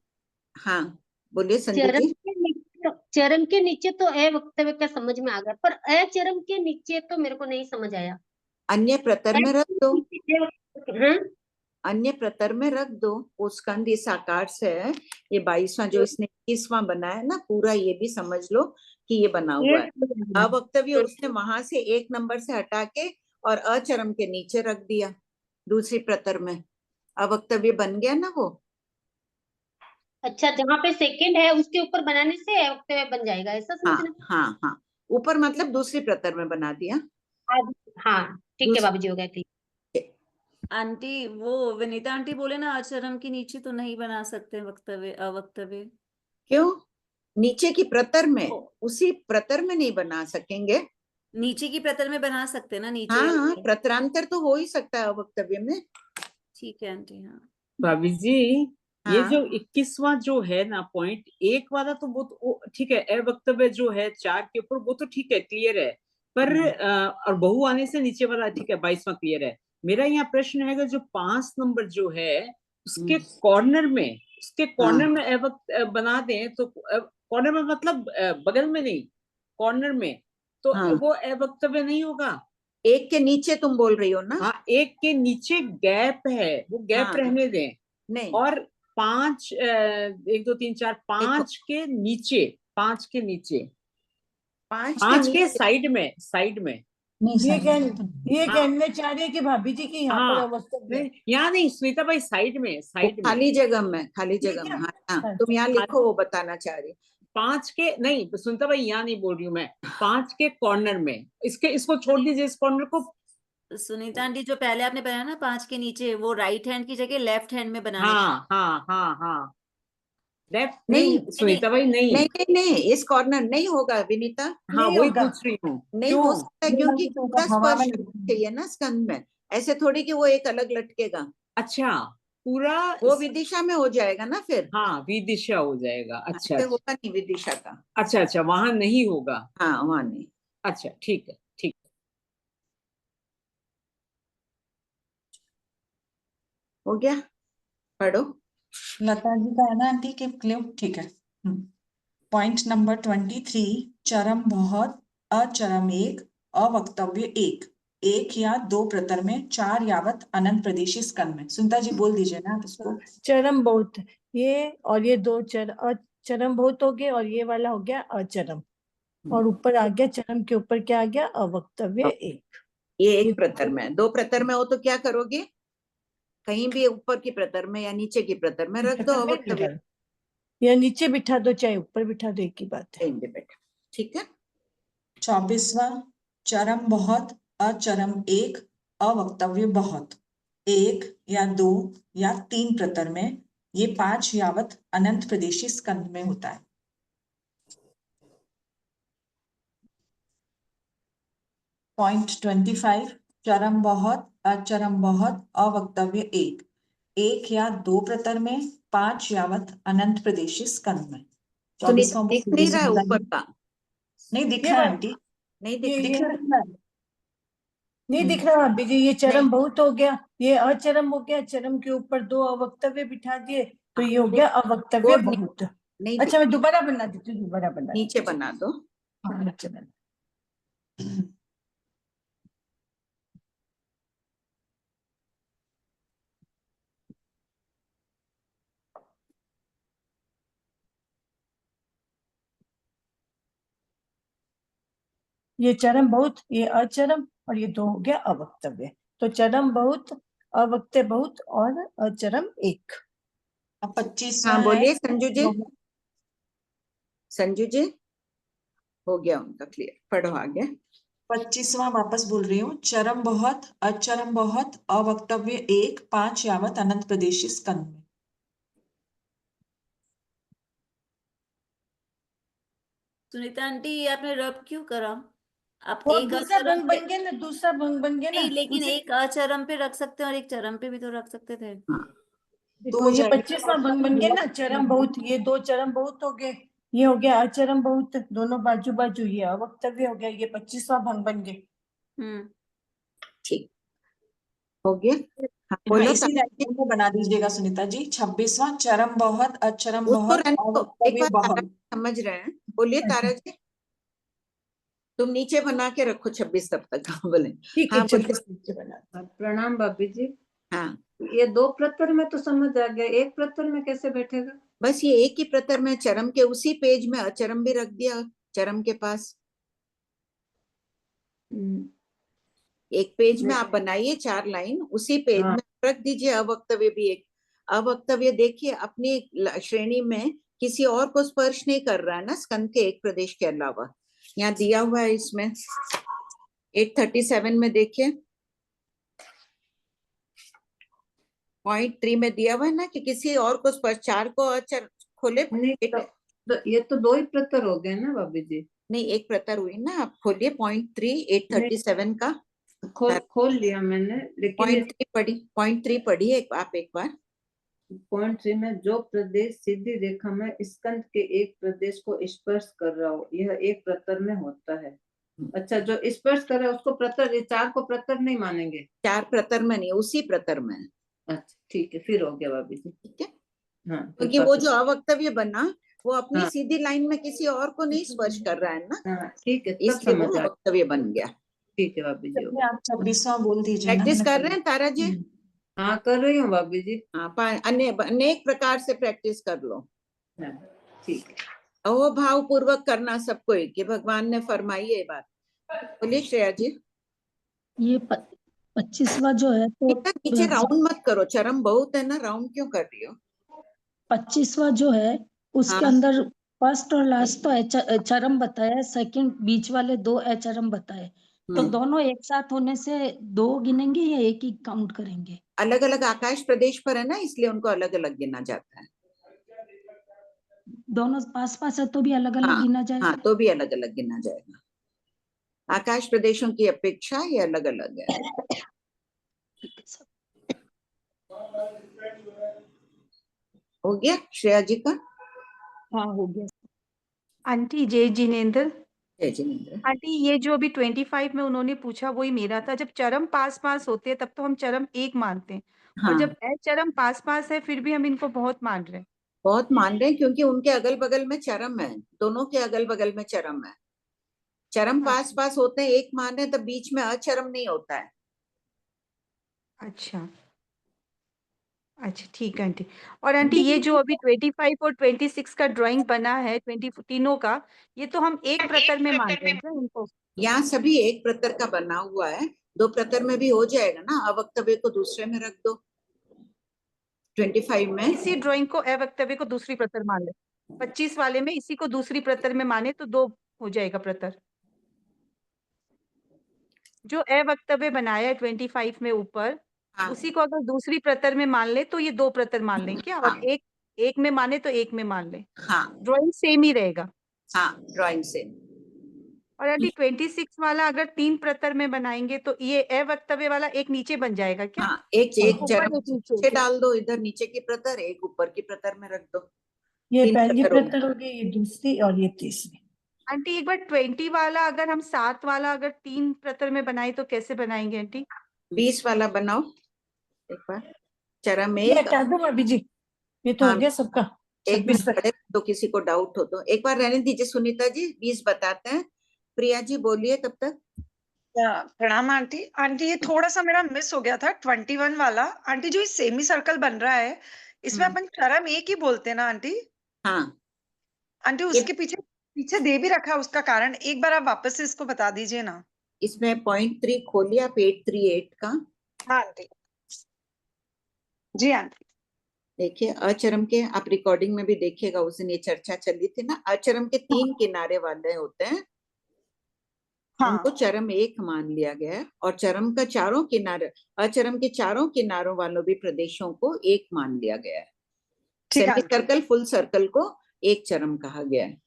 हाँ बोलिए संजू चरम जी। के नीचे चरम के नीचे तो अवक्तव्य का समझ में आ गया, पर अचरम के नीचे तो मेरे को नहीं समझ आया। अन्य प्रतर में रख दो, हाँ? अन्य प्रतर में रख दो, वो स्कंद इस आकार से है। ये 22वां जो इसने 21वां बनाया ना पूरा, ये भी समझ लो कि ये बना हुआ है। अवक्तव्य उसने वहां से 1 नंबर से हटा के और अचरम के नीचे रख दिया, दूसरी प्रतर में अवक्तव्य बन गया ना वो। अच्छा, जहाँ पे सेकंड है उसके ऊपर बनाने से अवक्तव्य बन जाएगा, ऐसा हाँ समझना? हाँ हाँ, ऊपर मतलब दूसरी प्रतर में बना दिया। हाँ ठीक है भाभी जी, हो गया क्लियर। आंटी वो विनीता आंटी बोले ना अचरम के नीचे तो नहीं बना सकते वक्तव्य अवक्तव्य। क्यों? नीचे की प्रतर में, उसी प्रतर में नहीं बना सकेंगे। नीचे की प्रतर में बना सकते हैं ना, नीचे हाँ वाले हाँ, में। प्रतरांतर तो हो ही सकता है अवक्तव्य में। ठीक है आंटी। हाँ भाभी जी ये हाँ जो 21वां जो है ना पॉइंट 1 वाला तो वो ठीक है, अवक्तव्य जो है 4 के ऊपर वो तो ठीक है, क्लियर है, पर और बहु आने से नीचे वाला ठीक है 22वां क्लियर है। मेरा यहाँ प्रश्न है जो 5 नंबर जो है उसके कॉर्नर में, उसके कॉर्नर में अवक्तव्य बना दें तो कॉर्नर में मतलब बगल में नहीं, कॉर्नर में, तो हाँ, वो अवक्तव्य नहीं होगा। 1 के नीचे तुम बोल रही हो ना। हाँ 1 के नीचे गैप है, वो गैप हाँ, रहने दें। नहीं और 5 1 2 3 4 5 के नीचे, 5 के नीचे, 5 के साइड में, साइड में ये हाँ। कहने चाह रहे हैं कि भाभी जी की यहाँ पर हाँ अवक्तव्य है। नहीं, यहाँ नहीं सुनीता भाई, साइड में, साइड में खाली जगह में, खाली जगह में। हाँ तुम यहाँ लिखो, वो बताना चाह रही। 5 के नहीं सुनीता भाई, यहाँ नहीं बोल रही हूँ मैं, 5 के कॉर्नर में, इसको छोड़ दीजिए, इस कॉर्नर को सुनीता आंटी जो पहले आपने बनाया ना 5 के नीचे, वो राइट हैंड की जगह लेफ्ट हैंड में बनाने हाँ हाँ हाँ हाँ, लेफ्ट नहीं नहीं सुनीता भाई, नहीं नहीं नहीं नहीं, इस कॉर्नर नहीं होगा विनीता, हाँ नहीं वही होगा। पूछ रही हूँ। नहीं हो क्यों? सकता क्योंकि पूरा स्पर्श चाहिए ना स्कंद में, ऐसे थोड़ी कि वो एक अलग लटकेगा, अच्छा पूरा वो विदिशा में हो जाएगा ना फिर, हाँ विदिशा हो जाएगा। अच्छा ऐसे अच्छा होगा नहीं विदिशा का, अच्छा अच्छा, वहां नहीं होगा। हाँ वहां नहीं। अच्छा ठीक है ठीक है। हो गया, पढ़ो। लता जी का है ना आंटी के क्लिप, ठीक है। पॉइंट नंबर 23, चरम बहुत, अचरम एक, अवक्तव्य एक, एक या दो प्रतर में, चार यावत अनंत प्रदेशी स्कंद में। सुनीता जी बोल दीजिए ना आप इसको। चरम बहुत, ये और ये दो चरम बहुत हो गए, और ये वाला हो गया अचरम, और ऊपर आ गया चरम के ऊपर क्या आ गया, अवक्तव्य एक। ये एक प्रतर में, दो प्रतर में हो तो क्या करोगे, कहीं भी ऊपर की प्रतर में या नीचे की प्रतर में रख दो अवक्तव्य, या नीचे बिठा दो चाहे ऊपर बिठा दो, एक ही बात है। ठीक है। 24वां, चरम बहुत, अचरम एक, अवक्तव्य बहुत, एक या दो या तीन प्रतर में, ये 5 यावत अनंत प्रदेशी स्कंद में होता है। पॉइंट 25, चरम बहुत, अचरम बहुत, अवक्तव्य एक, एक या दो प्रतर में, 5 यावत अनंत प्रदेशी स्कंद में। तो दिख नहीं रहा है ऊपर का, नहीं दिख रहा है आंटी, नहीं दिख दिख रहा, नहीं दिख रहा भाभी जी, ये चरम बहुत हो गया, ये अचरम हो गया, चरम के ऊपर दो अवक्तव्य बिठा दिए तो ये हो गया अवक्तव्य बहुत। अच्छा मैं दोबारा बना देती हूँ, दोबारा बना नीचे बना दो। हाँ नीचे बना। ये चरम बहुत, ये अचरम, और ये दो हो गया अवक्तव्य, तो चरम बहुत, अवक्तव्य बहुत और अचरम एक। अब 25वां हाँ है, बोलिए संजू जी। संजू जी हो गया उनका क्लियर, पढ़ो आगे। 25वां वापस बोल रही हूँ, चरम बहुत, अचरम बहुत, अवक्तव्य एक, 5 यावत अनंत प्रदेशी स्कंद में। सुनीता आंटी ये आपने रब क्यों करा? आप वो एक दूसरा अचरम भंग पे बन गया ना, दूसरा भंग बन गया ना, नहीं, लेकिन उसी एक अचरम पे रख सकते हैं और एक चरम पे भी तो रख सकते थे। देखो ये 25वां भंग बन गया ना, चरम बहुत, ये दो चरम बहुत हो गए, ये हो गया अचरम बहुत, दोनों बाजू बाजू, ये अवक्तव्य हो गया, ये 25वां भंग बन गए। ठीक हो गया। हाँ, हाँ, बोलो इसी लाइन में बना दीजिएगा सुनीता जी। 26वां, चरम बहुत, अचरम उसको बहुत, रहने दो, एक अवक्तव्य बार तारा बहुत। समझ रहे हैं, बोलिए तारा जी। तुम नीचे बना के रखो 26 तब तक। हाँ बोले, ठीक है हाँ बोलिए। नीचे बना। प्रणाम भाभी जी। हाँ ये दो प्रतर में तो समझ आ गया, एक प्रतर में कैसे बैठेगा? बस ये एक ही प्रतर में, चरम के उसी पेज में अचरम भी रख दिया, चरम के पास एक पेज में आप बनाइए 4 लाइन, उसी पेज में रख दीजिए अवक्तव्य भी एक। अवक्तव्य देखिए अपनी श्रेणी में किसी और को स्पर्श नहीं कर रहा है ना, स्कंद के एक प्रदेश के अलावा, यहाँ दिया हुआ है इसमें 837 में देखिए, पॉइंट 3 में दिया हुआ है ना कि किसी और को स्पर्श, 4 को अचर खोले, ये तो दो ही प्रतर हो गए ना भाभी जी। नहीं एक प्रतर हुई ना, आप खोलिए पॉइंट 3 837 का, खोल लिया मैंने, लेकिन पॉइंट 3 पढ़िए आप एक बार। पॉइंट 3 में जो प्रदेश सीधी रेखा में स्कंद के एक प्रदेश को स्पर्श कर रहा हो, यह एक प्रतर में होता है। अच्छा, जो स्पर्श कर रहा है उसको प्रतर, ये 4 को प्रतर नहीं मानेंगे? 4 प्रतर में नहीं, उसी प्रतर में। अच्छा ठीक है, फिर हो गया भाभी जी। ठीक है, हाँ, क्योंकि वो जो अवक्तव्य बना वो अपनी सीधी लाइन में किसी और को नहीं स्पर्श कर रहा है ना। हाँ ठीक है, इसलिए वो अवक्तव्य बन गया। ठीक है भाभी जी। आप 26वां बोल दीजिए ना। प्रैक्टिस कर रहे हैं तारा जी? हाँ कर रही हूँ भाभी जी। हाँ, अनेक प्रकार से प्रैक्टिस कर लो। ठीक है। अहो भाव पूर्वक करना सबको कि भगवान ने फरमाई है बात। बोलिए श्रेया जी। ये 25वां जो है तो नीचे राउंड मत करो, चरम बहुत है ना, राउंड क्यों कर रही हो? 25वां जो है उसके अंदर फर्स्ट और लास्ट तो चरम बताया, सेकंड बीच वाले दो अचरम बताए, तो दोनों एक साथ होने से 2 गिनेंगे या एक ही काउंट करेंगे? अलग अलग आकाश प्रदेश पर है ना, इसलिए उनको अलग अलग गिना जाता है। दोनों पास पास है तो भी अलग अलग हाँ गिना जाएगा? हाँ, तो भी अलग अलग गिना जाएगा। आकाश प्रदेशों की अपेक्षा ये अलग अलग है। ठीक है सर। हो गया श्रेया जी का? हाँ हो गया। आंटी जय जिनेन्द्र। जय जिनेन्द्र। आंटी ये जो अभी 25 में उन्होंने पूछा वही मेरा था। जब चरम पास पास होते हैं तब तो हम चरम एक मानते हैं, और हाँ, जब चरम पास पास है फिर भी हम इनको बहुत मान रहे हैं। बहुत मान रहे हैं क्योंकि उनके अगल बगल में चरम है, दोनों के अगल बगल में चरम है। चरम पास पास होते हैं, एक मान रहे हैं, तब बीच में अचरम नहीं होता है। अच्छा अच्छा ठीक है आंटी। और आंटी ये जो अभी 25 और 26 का ड्राइंग बना है, 20 तीनों का, ये तो हम एक प्रतर में मान रहे हैं क्या इनको? यहाँ सभी एक प्रतर का बना हुआ है, दो प्रतर में भी हो जाएगा ना। अवक्तव्य को दूसरे में रख दो 25 में। इसी ड्राइंग को अवक्तव्य को दूसरी प्रतर मान ले, 25 वाले में इसी को दूसरी प्रतर में माने तो 2 हो जाएगा प्रतर। जो अवक्तव्य बनाया है 25 में ऊपर, हाँ, उसी को अगर दूसरी प्रतर में मान ले तो ये 2 प्रतर मान लें क्या? और हाँ, एक में माने तो एक में मान ले। हाँ, ड्राइंग सेम ही रहेगा। हाँ, ड्राइंग से। और आंटी 26 वाला अगर 3 प्रतर में बनाएंगे तो ये अवक्तव्य वाला एक नीचे बन जाएगा क्या? हाँ, एक एक ऊपर चरम एक नीचे। नीचे डाल दो, इधर नीचे की प्रतर, एक ऊपर की प्रतर में रख दो। ये 3 पहली प्रतर हो गए। प्रतर हो गई, ये दूसरी और ये तीसरी। आंटी एक बार 20 वाला अगर हम 7 वाला अगर 3 प्रतर में बनाए तो कैसे बनाएंगे आंटी? 20 वाला बनाओ एक बार। चरम ये एक। हटा दो अभी जी, ये तो हाँ, हो गया सबका। एक 26 मिनट तक। पहले तो किसी को डाउट हो तो एक बार रहने दीजिए सुनीता जी, 20 बताते हैं। प्रिया जी बोलिए तब तक। प्रणाम आंटी। आंटी ये थोड़ा सा मेरा मिस हो गया था 21 वाला। आंटी जो ये सेमी सर्कल बन रहा है, इसमें अपन चरम एक ही बोलते हैं ना आंटी? हाँ, आंटी उसके पीछे पीछे दे भी रखा है, उसका कारण एक बार आप वापस से इसको बता दीजिए ना। इसमें 0.3 खोलिए आप 838 का। हाँ आंटी। जी आंटी। देखिए अचरम के, आप रिकॉर्डिंग में भी देखिएगा, उस दिन ये चर्चा चली थी ना। अचरम के 3 किनारे वाले होते हैं, उनको चरम एक मान लिया गया है। और चरम का चारों किनारे, अचरम के चारों किनारों वालों भी प्रदेशों को एक मान लिया गया है। सेमी सर्कल फुल सर्कल को एक चरम कहा गया है।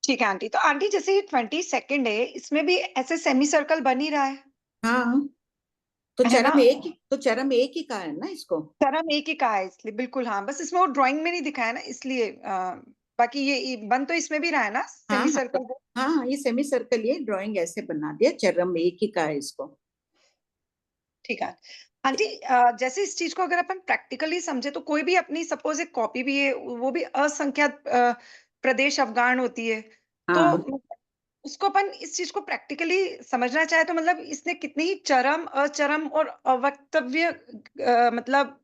ठीक है आंटी। तो आंटी जैसे ये 22 है, इसमें भी ऐसे सेमी सर्कल बन ही रहा है। हाँ, तो है चरम ना? एक ही, तो चरम एक ही कहा है ना इसको। चरम एक ही कहा है इसलिए, बिल्कुल हाँ। बस इसमें वो ड्राइंग में नहीं दिखाया ना, इसलिए बाकी ये बन तो इसमें भी रहा है ना हाँ सेमी सर्कल को। हाँ, ये सेमी सर्कल, ये ड्राइंग ऐसे बना दिया, चरम एक ही कहा है इसको। ठीक है आंटी। जैसे इस चीज को अगर अपन प्रैक्टिकली समझे तो कोई भी अपनी सपोज एक कॉपी भी है, वो भी असंख्यात प्रदेश अवगाहन होती है, तो हाँ, मतलब उसको अपन इस चीज को प्रैक्टिकली समझना चाहे तो मतलब इसने कितनी ही चरम, अचरम और अवक्तव्य मतलब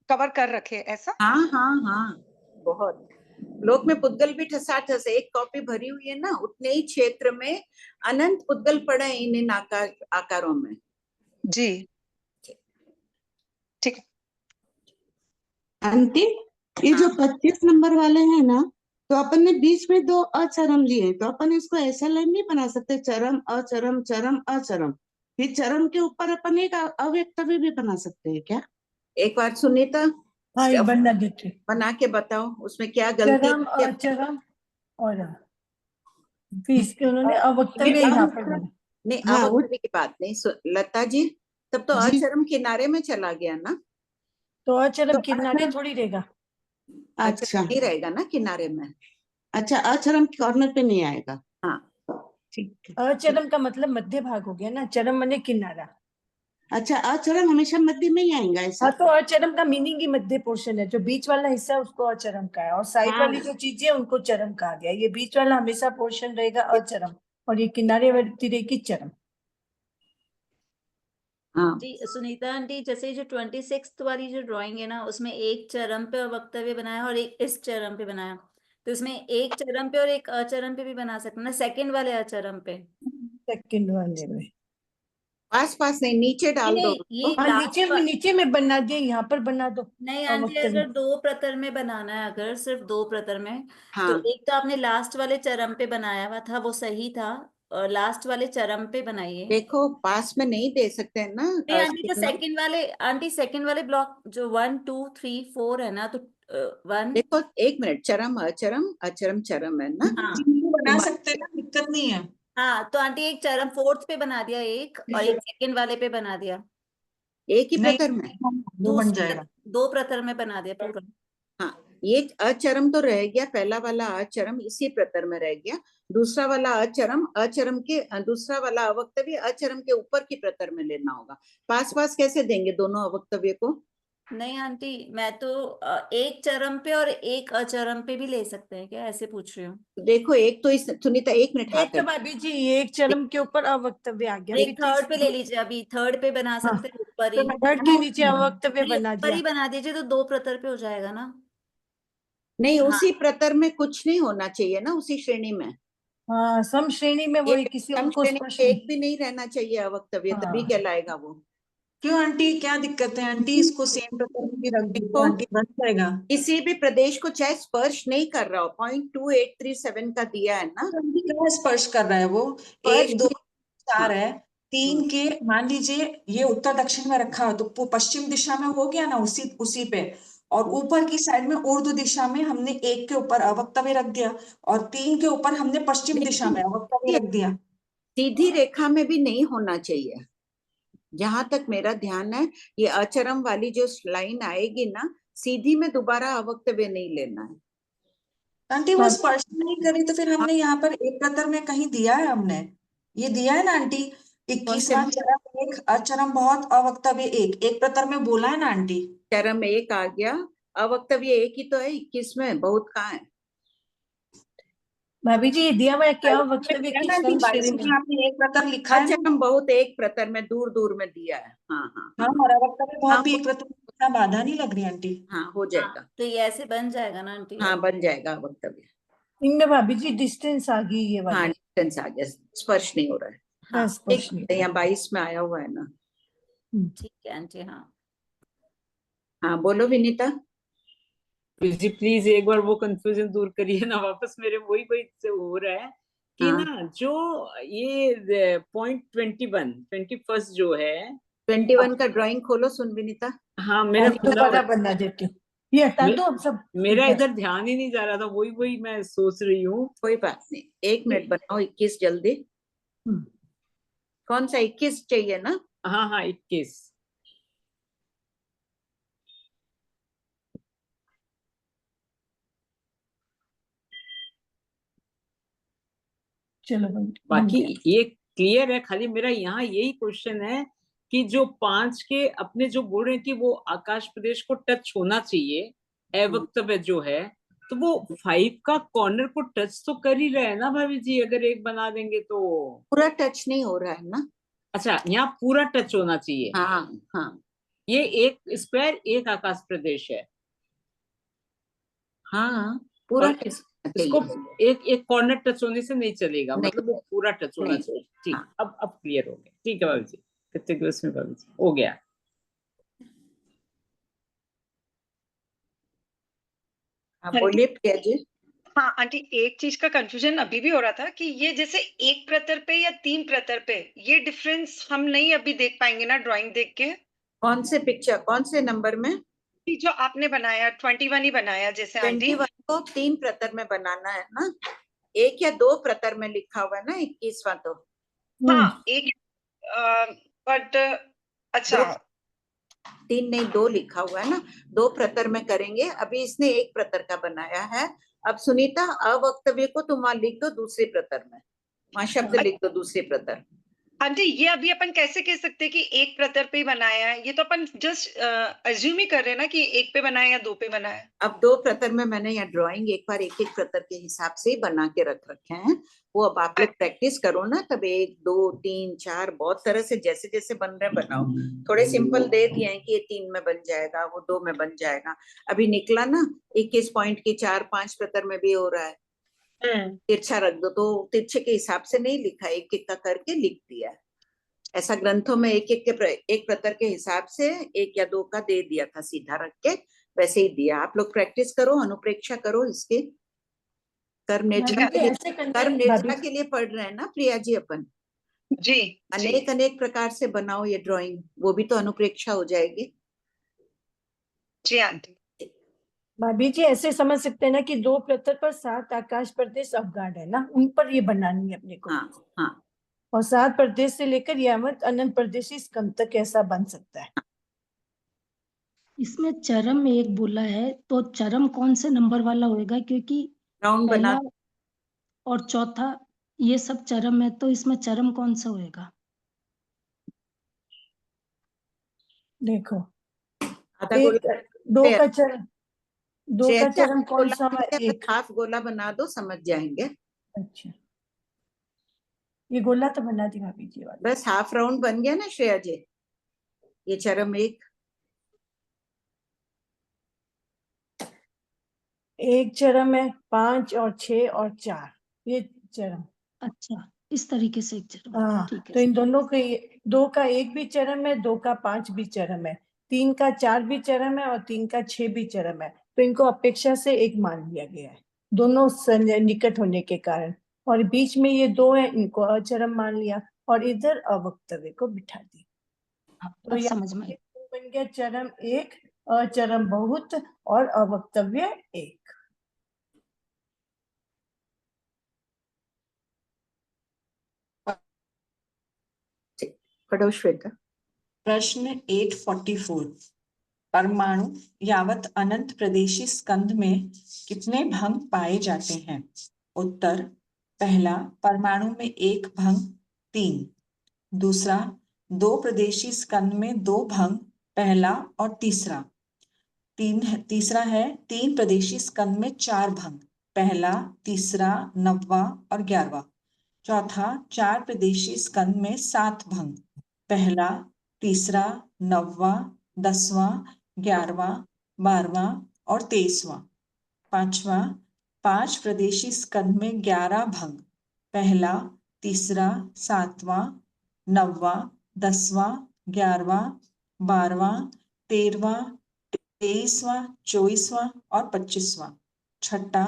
कवर कर रखे हैं, ऐसा? हाँ, हाँ, हाँ, बहुत। लोक में पुद्गल भी ठसाठस है, एक कॉपी भरी हुई है ना, उतने ही क्षेत्र में अनंत पुद्गल पड़े हैं इन आकारों में। जी ठीक है आंटी, ये जो 25 नंबर वाले हैं ना, तो अपन ने बीच में 2 अचरम लिए, तो अपन इसको ऐसा लाइन नहीं बना सकते, चरम अचरम चरम अचरम। फिर चरम के ऊपर अपन एक अव्यक्तव्य भी बना सकते हैं क्या? एक बार सुनीता हाँ ये बनना देते, बना के बताओ उसमें क्या गलती चरम है। अचरम और फिर इसके उन्होंने अवक्तव्य यहाँ पर बना। नहीं, हाँ, अवक्तव्य की बात नहीं। लता जी, तब तो जी। अचरम किनारे में चला गया ना। तो अचरम किनारे थोड़ी रहेगा। अच्छा नहीं रहेगा ना किनारे में। अच्छा, अचरम कॉर्नर पे नहीं आएगा। हाँ, ठीक है। अचरम का मतलब मध्य भाग हो गया ना, चरम माने किनारा। अच्छा, अचरम हमेशा मध्य में ही आएगा ऐसा? हाँ, तो अचरम का मीनिंग ही मध्य पोर्शन है, जो बीच वाला हिस्सा है उसको अचरम का है, और साइड हाँ। वाली जो चीजें हैं उनको चरम कहा गया। ये बीच वाला हमेशा पोर्शन रहेगा अचरम, और ये किनारे वाली रहेगी चरम। हाँ, जी सुनीता आंटी, जैसे जो 26 वाली जो ड्राइंग है ना, उसमें एक चरम पे वक्तव्य बनाया और एक इस चरम पे बनाया, तो इसमें एक चरम पे और एक अचरम पे भी बना सकते हैं ना, सेकंड वाले अचरम पे। सेकंड वाले में पास पास नहीं, नीचे डाल दो नहीं, ये उसको। हाँ, लास्ट नीचे में बना दिए, यहाँ पर बना दो नहीं आंटी, अवक्तव्य। अगर दो प्रतर में बनाना है, अगर सिर्फ दो प्रतर में, तो हाँ एक तो आपने लास्ट वाले चरम पे बनाया हुआ था, वो सही था, और लास्ट वाले चरम पे बनाइए। देखो, पास में नहीं दे सकते हैं ना नहीं आंटी, तो सिग्नल। सेकंड वाले, आंटी सेकंड वाले ब्लॉक जो 1 2 3 4 है ना, तो 1। देखो, एक मिनट, चरम अचरम अचरम चरम है ना। हाँ तीन को बना सकते हैं ना, दिक्कत नहीं है। हाँ, तो आंटी एक चरम फोर्थ पे बना दिया एक, और एक सेकंड वाले पे बना दिया, एक ही नहीं, प्रतर में। वो बन जाएगा। दो प्रतर में बना दिया पूरा। हाँ, ये अचरम तो रह गया, पहला वाला अचरम इसी प्रतर में रह गया, दूसरा वाला अचरम, अचरम के दूसरा वाला अवक्तव्य अचरम के ऊपर की प्रतर में लेना होगा। पास पास कैसे देंगे दोनों अवक्तव्य को? नहीं आंटी, मैं तो एक चरम पे और एक अचरम पे भी ले सकते हैं क्या, ऐसे पूछ रही हूँ। देखो, एक तो इस सुनीता, एक मिनट एक हाथ तो हटा। भाभी जी, एक चरम के ऊपर अवक्तव्य आ गया, एक फिर थर्ड पे ले तीसरा, लीजिए, अभी थर्ड पे बना हाँ, सकते हैं ऊपर तो ही, थर्ड के नीचे अवक्तव्य नहीं, बना ऊपर दिया। ही बना दीजिए, तो दो प्रतर पे हो जाएगा ना। नहीं, हाँ उसी प्रतर में कुछ नहीं होना चाहिए ना, उसी श्रेणी में। हाँ, सम श्रेणी में वो ये किसी सम और को श्रेणी स्पर्श में नहीं। एक भी नहीं रहना चाहिए अवक्तव्य, तभी हाँ, कहलाएगा वो। क्यों आंटी, क्या दिक्कत है आंटी? इसको सेम प्रकार में भी रख दो देखो, आंटी, बन जाएगा। किसी भी प्रदेश को चाहे स्पर्श नहीं कर रहा हो, 0.2837 का दिया है ना, तो आंटी कहाँ स्पर्श कर रहा है वो? स्पर्श 1 2 हाँ 4 है, 3 के मान लीजिए ये उत्तर दक्षिण में रखा है, तो वो पश्चिम दिशा में हो गया ना, उसी उसी पे। और ऊपर की साइड में ऊर्ध्व दिशा में हमने 1 के ऊपर अवक्तव्य रख दिया, और 3 के ऊपर हमने पश्चिम दिशा में अवक्तव्य रख दिया। सीधी रेखा में भी नहीं होना चाहिए, जहां तक मेरा ध्यान है। ये अचरम वाली जो लाइन आएगी ना, सीधी में दोबारा अवक्तव्य नहीं लेना है। आंटी वो स्पर्श नहीं करी, तो फिर हमने यहाँ पर एक प्रतर में कहीं दिया है, हमने ये दिया है ना आंटी, 21वां चरम 1, अचरम बहुत, अवक्तव्य 1, एक प्रतर में बोला है ना आंटी। चरम 1 आ गया, अवक्तव्य 1 ही तो है, 21 में बहुत कहाँ है। भाभी जी, ये दिया हुआ है क्या वक्तव्य की सम श्रेणी में? आपने एक प्रतर लिखा है ना। अचरम बहुत एक प्रतर में दूर दूर में दिया है। हाँ हाँ हाँ, और अवक्तव्य बहुत भी एक प्रतर में, इतना बाधा नहीं लग रही आंटी। हाँ, हो जाएगा। तो ये ऐसे बन जाएगा ना आंटी। हाँ, बन जाएगा अवक्तव्य। इनमें भाभी जी डिस्टेंस आ गई ये हाँ, वाली। डिस्टेंस आ गया, स्पर्श नहीं हो रहा है। हाँ, स्पर्श ठीक नहीं है, यहाँ 22 में आया हुआ है ना। ठीक है आंटी। हाँ हाँ, बोलो विनीता। जी प्लीज एक बार वो कंफ्यूजन दूर करिए ना, वापस मेरे वही वही से हो रहा है कि हाँ। ना, जो ये पॉइंट 21 जो है 21 का ड्राइंग खोलो सुन विनीता। हाँ, मेरा खुला दोबारा बना देती हूँ, ये हटा दो अब सब। मेरा इधर ध्यान ही नहीं जा रहा था, वही वही मैं सोच रही हूँ। कोई बात नहीं, 1 मिनट बनाओ, 21 जल्दी। कौन सा 21 चाहिए ना? हाँ हाँ, 21। चलो बाकी ये क्लियर है, खाली मेरा यहाँ यही क्वेश्चन है कि जो 5 के अपने जो बोल रहे हैं कि वो आकाश प्रदेश को टच होना चाहिए, अवक्तव्य जो है, तो वो 5 का कॉर्नर को टच तो कर ही रहे हैं ना भाभी जी, अगर एक बना देंगे तो। पूरा टच नहीं हो रहा है ना। अच्छा, यहाँ पूरा टच होना चाहिए। हाँ हाँ, ये एक स्क्वायर एक आकाश प्रदेश है। हाँ, पूरा और टच इसको एक एक कॉर्नर टच होने से नहीं चलेगा, नहीं, मतलब वो पूरा टच होना नहीं, चाहिए। ठीक, हाँ। अब क्लियर हो गया। ठीक है भाभी जी, कितने दिवस में भाभी जी हो गया। हाँ, बोलिए प्रिया जी। हाँ आंटी, एक चीज का कंफ्यूजन अभी भी हो रहा था कि ये जैसे एक प्रतर पे या 3 प्रतर पे, ये डिफरेंस हम नहीं अभी देख पाएंगे ना ड्राइंग देख के। कौन से पिक्चर, कौन से नंबर में? जो आपने बनाया 21 ही बनाया जैसे आंटी। 21 को 3 प्रतर में बनाना है ना, 1 या 2 प्रतर में लिखा हुआ है ना 21वां तो। हाँ, एक बट अच्छा 3 नहीं 2 लिखा हुआ है ना, 2 प्रतर में करेंगे। अभी इसने 1 प्रतर का बनाया है। अब सुनीता, अवक्तव्य को तुम वहां लिख दो दूसरे प्रतर में, वहां शब्द लिख दो दूसरे प्रतर। आंटी, ये अभी अपन कैसे कह सकते हैं कि एक प्रतर पे ही बनाया है? ये तो अपन जस्ट अज्यूम ही कर रहे हैं ना कि एक पे बनाया या 2 पे बनाया है। अब 2 प्रतर में मैंने यहाँ ड्राइंग एक बार एक एक प्रतर के हिसाब से ही बना के रख रखे हैं, वो अब आप लोग प्रैक्टिस करो ना, तब 1 2 3 4 बहुत तरह से जैसे जैसे बन रहे बनाओ। थोड़े सिंपल दे दिए हैं कि ये 3 में बन जाएगा, वो 2 में बन जाएगा। अभी निकला ना 21 पॉइंट की 4 5 प्रतर में भी हो रहा है। तिरछा रख दो, तो तिरछे के हिसाब से नहीं लिखा, एक एक का करके लिख दिया है। ऐसा ग्रंथों में एक प्रतर के हिसाब से 1 या 2 का दे दिया था सीधा रख के, वैसे ही दिया। आप लोग प्रैक्टिस करो, अनुप्रेक्षा करो इसके। कर्म निर्जा भाभी जी ऐसे करना कर्म है निर्जा भाभी के लिए पढ़ रहे हैं ना प्रिया जी अपन। जी अनेक अनेक प्रकार से बनाओ ये ड्राइंग, वो भी तो अनुप्रेक्षा हो जाएगी। जी आंटी। भाभी जी ऐसे समझ सकते हैं ना कि 2 प्रतर पर 7 आकाश प्रदेश अवगाढ़ है ना, उन पर ये बनानी है अपने को। हाँ हाँ। और 7 प्रदेश से लेकर यावत अनंत प्रदेशी स्कंद तक ऐसा बन सकता है। इसमें चरम एक बोला है, तो चरम कौन से नंबर वाला होएगा? क्योंकि राउंड बना पहला और चौथा ये सब चरम है, तो इसमें चरम कौन सा होएगा? देखो आधा गोला एक 2 का चरम, 2 का श्रेया, चरम कौन सा है? एक हाफ गोला बना दो, समझ जाएंगे। अच्छा, ये गोला तो बना दी भाभी जी वाला। बस हाफ राउंड बन गया ना श्रेया जी, ये चरम एक चरम है, 5 और 6 और 4, ये चरम। अच्छा, इस तरीके से एक चरम। हाँ, ठीक है। तो इन दोनों के 2 का 1 भी चरम है, 2 का 5 भी चरम है, 3 का 4 भी चरम है और 3 का 6 भी चरम है। तो इनको अपेक्षा से 1 मान लिया गया है, दोनों निकट होने के कारण। और बीच में ये 2 है, इनको अचरम मान लिया और इधर अवक्तव्य को बिठा दिया। तो अब यहाँ समझ में आई। बन गया चरम 1, अचरम बहुत और अवक्तव्य 1। पढ़ो श्वेता। प्रश्न 844। परमाणु यावत अनंत प्रदेशी स्कंद में कितने भंग पाए जाते हैं? उत्तर, पहला, परमाणु में 1 भंग 3। दूसरा, 2 प्रदेशी स्कंद में 2 भंग, पहला और तीसरा। तीसरा है 3 प्रदेशी स्कंद में 4 भंग, पहला, तीसरा, 9वां और 11वां। चौथा, 4 प्रदेशी स्कंद में 7 भंग, पहला, तीसरा, 9वां, 10वां, 11वां, 12वां और 23वां। पांचवा, 5 प्रदेशी स्कंद में 11 भंग, पहला, तीसरा, 7वां, 9वां, 10वां, 11वां, 12वां, 13वां, 23वां, 24वां और 25वां। छठा,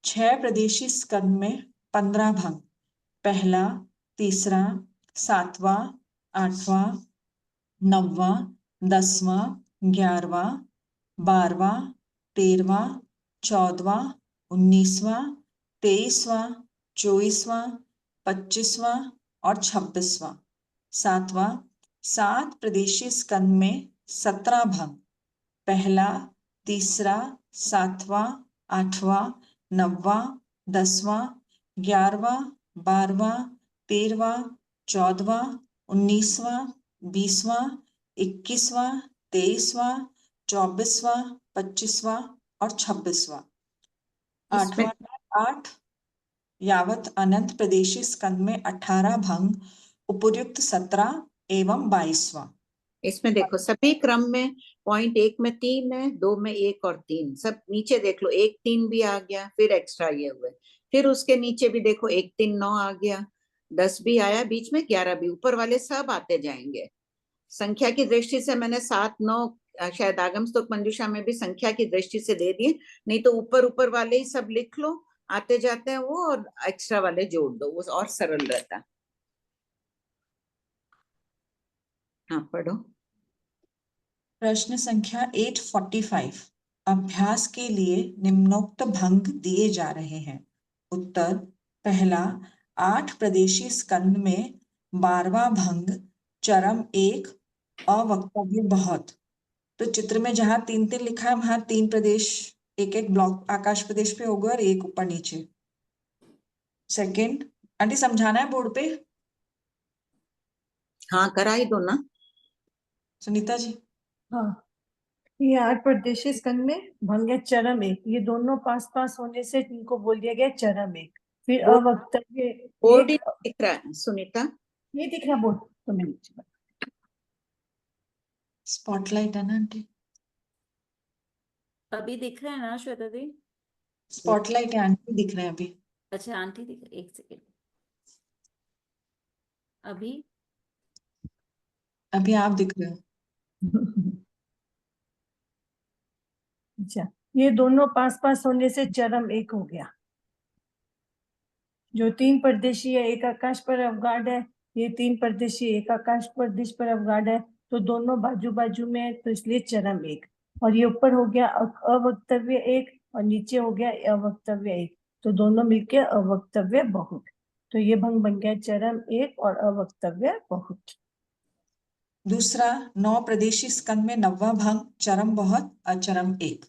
6 प्रदेशी स्कंद में 15 भंग, पहला, तीसरा, 7वां, 8वां, 9वां, 10वां, 11वां, 12वां, 13वां, 14वां, 19वां, 23वां, 24वां, 25वां और 26वां। सातवां, 7 प्रदेशी स्कंद में 17 भंग, पहला, तीसरा, 7वां, 8वां, 9वां, 10वां, 11वां, 12वां, 13वां, 14वां, 19वां, 20वां, 21वां, 23वां, 24वां, 25वां और 26वां। इसमें 8 यावत अनंत प्रदेशी स्कंद में 18 भंग, उपर्युक्त 17 एवं 22वां। इसमें देखो सभी क्रम में पॉइंट 1 में 3 है, 2 में 1 और 3, सब नीचे देख लो 1 3 भी आ गया, फिर एक्स्ट्रा ये हुए, फिर उसके नीचे भी देखो 1 3 9 आ गया, 10 भी आया, बीच में 11 भी, ऊपर वाले सब आते जाएंगे। संख्या की दृष्टि से मैंने 7 9 शायद आगम स्तोक मंजूषा में भी संख्या की दृष्टि से दे दिए, नहीं तो ऊपर ऊपर वाले ही सब लिख लो, आते जाते हैं वो, और एक्स्ट्रा वाले जोड़ दो, वो और सरल रहता। हाँ पढ़ो। प्रश्न संख्या 845। अभ्यास के लिए निम्नोक्त भंग दिए जा रहे हैं। उत्तर, पहला, 8 प्रदेशी स्कंद में 12वां भंग, चरम 1, अवक्तव्य बहुत। तो चित्र में जहां 3 3 लिखा है वहां 3 प्रदेश एक एक ब्लॉक आकाश प्रदेश पे होगा और एक ऊपर नीचे। सेकंड, आंटी समझाना है बोर्ड पे? हाँ करा ही दो ना सुनीता जी। हाँ, ये 8 प्रदेशी स्कंद में भंग है चरम 1, ये दोनों पास पास होने से इनको बोल दिया गया चरम 1। फिर अवक्तव्य बोर्ड 1, दिख रहा है सुनीता? ये दिख रहा बोर्ड तो मैं नीचे स्पॉटलाइट है ना आंटी? अभी दिख रहा है ना श्वेता दी? स्पॉटलाइट है आंटी, दिख रहे हैं अभी। अच्छा आंटी दिख रही, एक सेकेंड। अभी अभी आप दिख रहे हो। अच्छा, ये दोनों पास पास होने से चरम एक हो गया। जो 3 परदेशी है, एक आकाश पर अवगाढ़ है, ये 3 परदेशी एक आकाश पर दिश पर अवगाढ़ है, तो दोनों बाजू बाजू में है, तो इसलिए चरम एक। और ये ऊपर हो गया अवक्तव्य एक, और नीचे हो गया अवक्तव्य एक, तो दोनों मिलके अवक्तव्य बहुत। तो ये भंग बन गया चरम एक और अवक्तव्य बहुत। दूसरा, 9 प्रदेशी स्कंद में 9वां भंग चरम बहुत अचरम एक।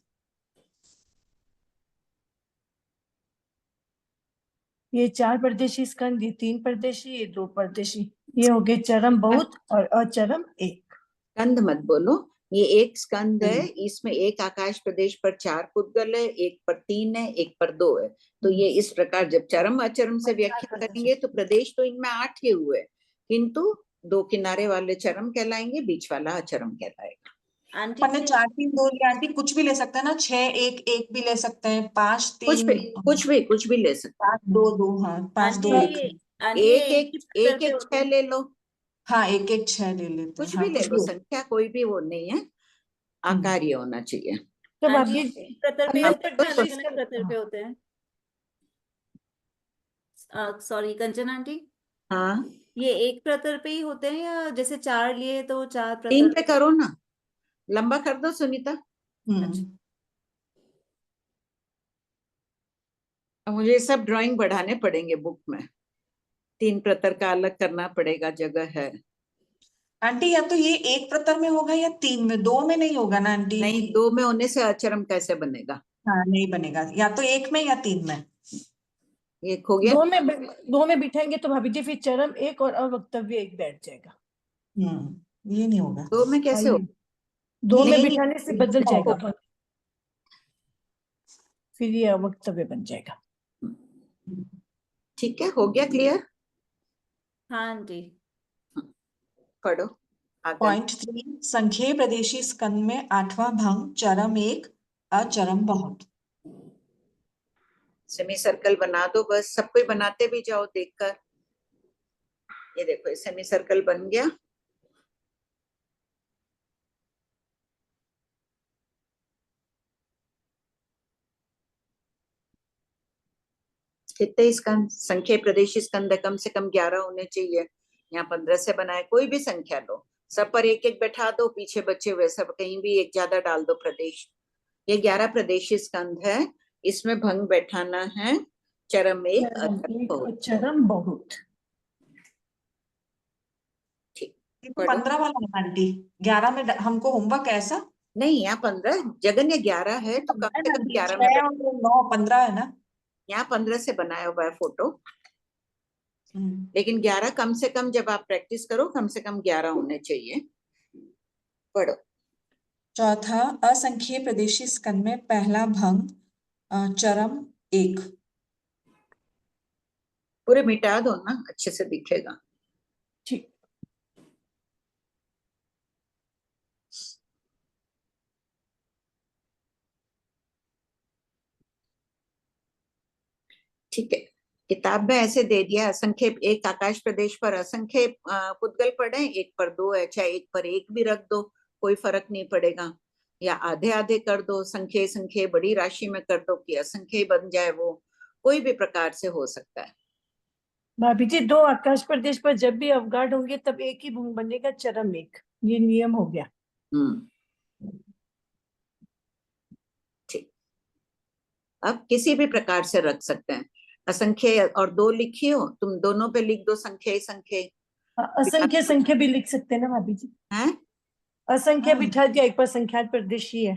ये 4 परदेशी स्कंद, ये 3 परदेशी, ये 2 परदेशी, ये हो गए चरम बहुत और अचरम एक। स्कंद मत बोलो, ये एक स्कंद है, इसमें एक आकाश प्रदेश पर 4 पुद्गल है, एक पर 3 है, एक पर 2 है। तो ये इस प्रकार जब चरम अचरम से व्याख्या करेंगे तो प्रदेश तो इनमें 8 ही हुए, किंतु 2 किनारे वाले चरम कहलाएंगे, बीच वाला अचरम कहलाएगा। आंटी अपन ने 4 3 2 लिया आंटी, कुछ भी ले सकते हैं ना, 6 1 1 भी ले सकते हैं, 5 3 कुछ भी ले सकते 5 2 2, हाँ 5 2 आंटी 1, आंटी ये एक ही प्रतर पे एक होते 6 हैं। ले लो, हाँ 1 1 6 ले लेते हैं, कुछ हाँ भी ले कुछ लो, भी। संख्या कोई भी वो नहीं है, आकार ही होना चाहिए। तो आंटी भाभी प्रतर पे अब होते हैं, अलग अलग प्रतर पे होते हैं। सॉरी कंचन आंटी, हाँ ये एक प्रतर पे ही होते हैं या जैसे 4 लिए तो 4 3 प्रतर पे करो ना, लंबा कर दो सुनीता। अच्छा। अब मुझे सब ड्राइंग बढ़ाने पड़ेंगे बुक में, 3 प्रतर का अलग करना पड़ेगा, जगह है आंटी या तो ये एक प्रतर में होगा या 3 में, 2 में नहीं होगा ना आंटी? नहीं, 2 में होने से अचरम कैसे बनेगा? हाँ नहीं बनेगा, या तो 1 में या 3 में। एक हो गया, 2 में बिठाएंगे तो भाभी जी फिर चरम एक और अवक्तव्य एक बैठ जाएगा। ये नहीं होगा। 2 में कैसे हो? 2 में नहीं, बिठाने से बदल जाएगा, फिर ये अवक्तव्य बन जाएगा। ठीक है, हो गया क्लियर? हाँ आंटी। पढ़ो आगे। पॉइंट 3, संख्येय प्रदेशी स्कंद में 8वां भंग चरम एक अचरम बहुत। सेमी सर्कल बना दो, बस सब कोई बनाते भी जाओ देखकर। ये देखो सेमी सर्कल बन गया। कितने स्कंद? संख्या प्रदेशी स्कंद कम से कम 11 होने चाहिए, यहाँ 15 से बनाए, कोई भी संख्या लो, सब पर एक एक बैठा दो, पीछे बचे हुए सब कहीं भी एक ज्यादा डाल दो प्रदेश। ये 11 प्रदेशी स्कंद है, इसमें भंग बैठाना है चरम एक चरम बहुत। ठीक, 15 वाला है आंटी, 11 में हमको होमवर्क ऐसा नहीं, यहाँ 15 जगन, ये 11 है तो कम से कम 11 में 9 15 है ना, यहाँ 15 से बनाया हुआ है फोटो, लेकिन 11 कम से कम, जब आप प्रैक्टिस करो कम से कम 11 होने चाहिए। पढ़ो। चौथा, असंख्येय प्रदेशी स्कंद में पहला भंग चरम एक। पूरे मिटा दो ना, अच्छे से दिखेगा। ठीक, ठीक है, किताब में ऐसे दे दिया, असंख्य एक आकाश प्रदेश पर असंख्य पुद्गल पड़े, एक पर 2 है, चाहे एक पर 1 भी रख दो, कोई फर्क नहीं पड़ेगा, या आधे आधे कर दो, संख्य संख्य बड़ी राशि में कर दो कि असंख्य बन जाए, वो कोई भी प्रकार से हो सकता है। भाभी जी 2 आकाश प्रदेश पर जब भी अवगाढ़ होंगे तब एक ही भंग बनेगा, चरम एक, ये नियम हो गया। ठीक, अब किसी भी प्रकार से रख सकते हैं, असंख्य और 2 लिखी हो, तुम दोनों पे लिख दो संख्य संख्य। असंख्य संख्या भी लिख सकते हैं ना भाभी जी? हैं? असंख्य बिठा दिया, एक पर संख्यात प्रदेशी है।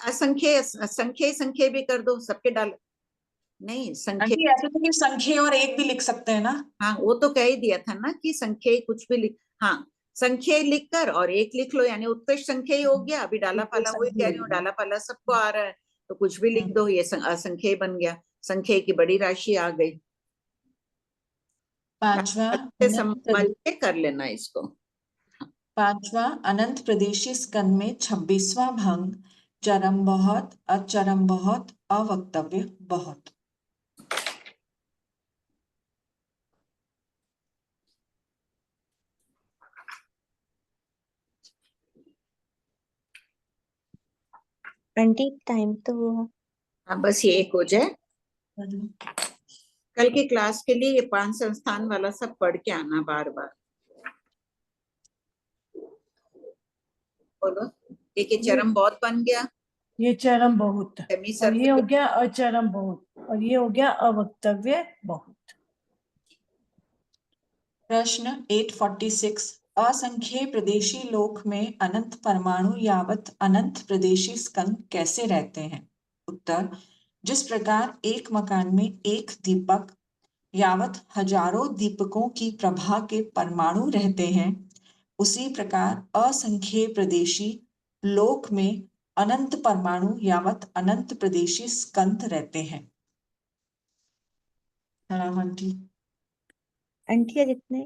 असंख्य संख्य संख्य भी कर दो, सबके डाल, नहीं संख्या, ऐसे तो संख्या और एक भी लिख सकते हैं ना। हाँ वो तो कह ही दिया था ना कि संख्या कुछ भी लिख, हाँ संख्या लिखकर और एक लिख लो, यानी उत्कृष्ट संख्या ही हो गया। अभी डाला पाला वही कह रही हूँ, डाला पाला सबको आ रहा है तो कुछ भी लिख दो, ये असंख्य बन गया, संख्या की बड़ी राशि आ गई। समझ के कर लेना इसको। 5वां, अनंत प्रदेशी स्कंद में 26वां भंग चरम बहुत अचरम बहुत अवक्तव्य बहुत। आंटी टाइम तो हुआ। हाँ, बस ये एक हो जाए। कल की क्लास के लिए ये 5 संस्थान वाला सब पढ़ के आना बार बार। बोलो, देखिए चरम बहुत बन गया, ये चरम बहुत, सेमी और ये हो सर्कुलर, गया अचरम बहुत, और ये हो गया अवक्तव्य बहुत। प्रश्न 846 असंख्य प्रदेशी लोक में अनंत परमाणु यावत अनंत प्रदेशी स्कंद कैसे रहते हैं? उत्तर, जिस प्रकार एक मकान में एक दीपक यावत हजारों दीपकों की प्रभा के परमाणु रहते हैं, उसी प्रकार असंख्य प्रदेशी लोक में अनंत परमाणु यावत अनंत प्रदेशी स्कंद रहते हैं। राम आंटी। आंटी जितने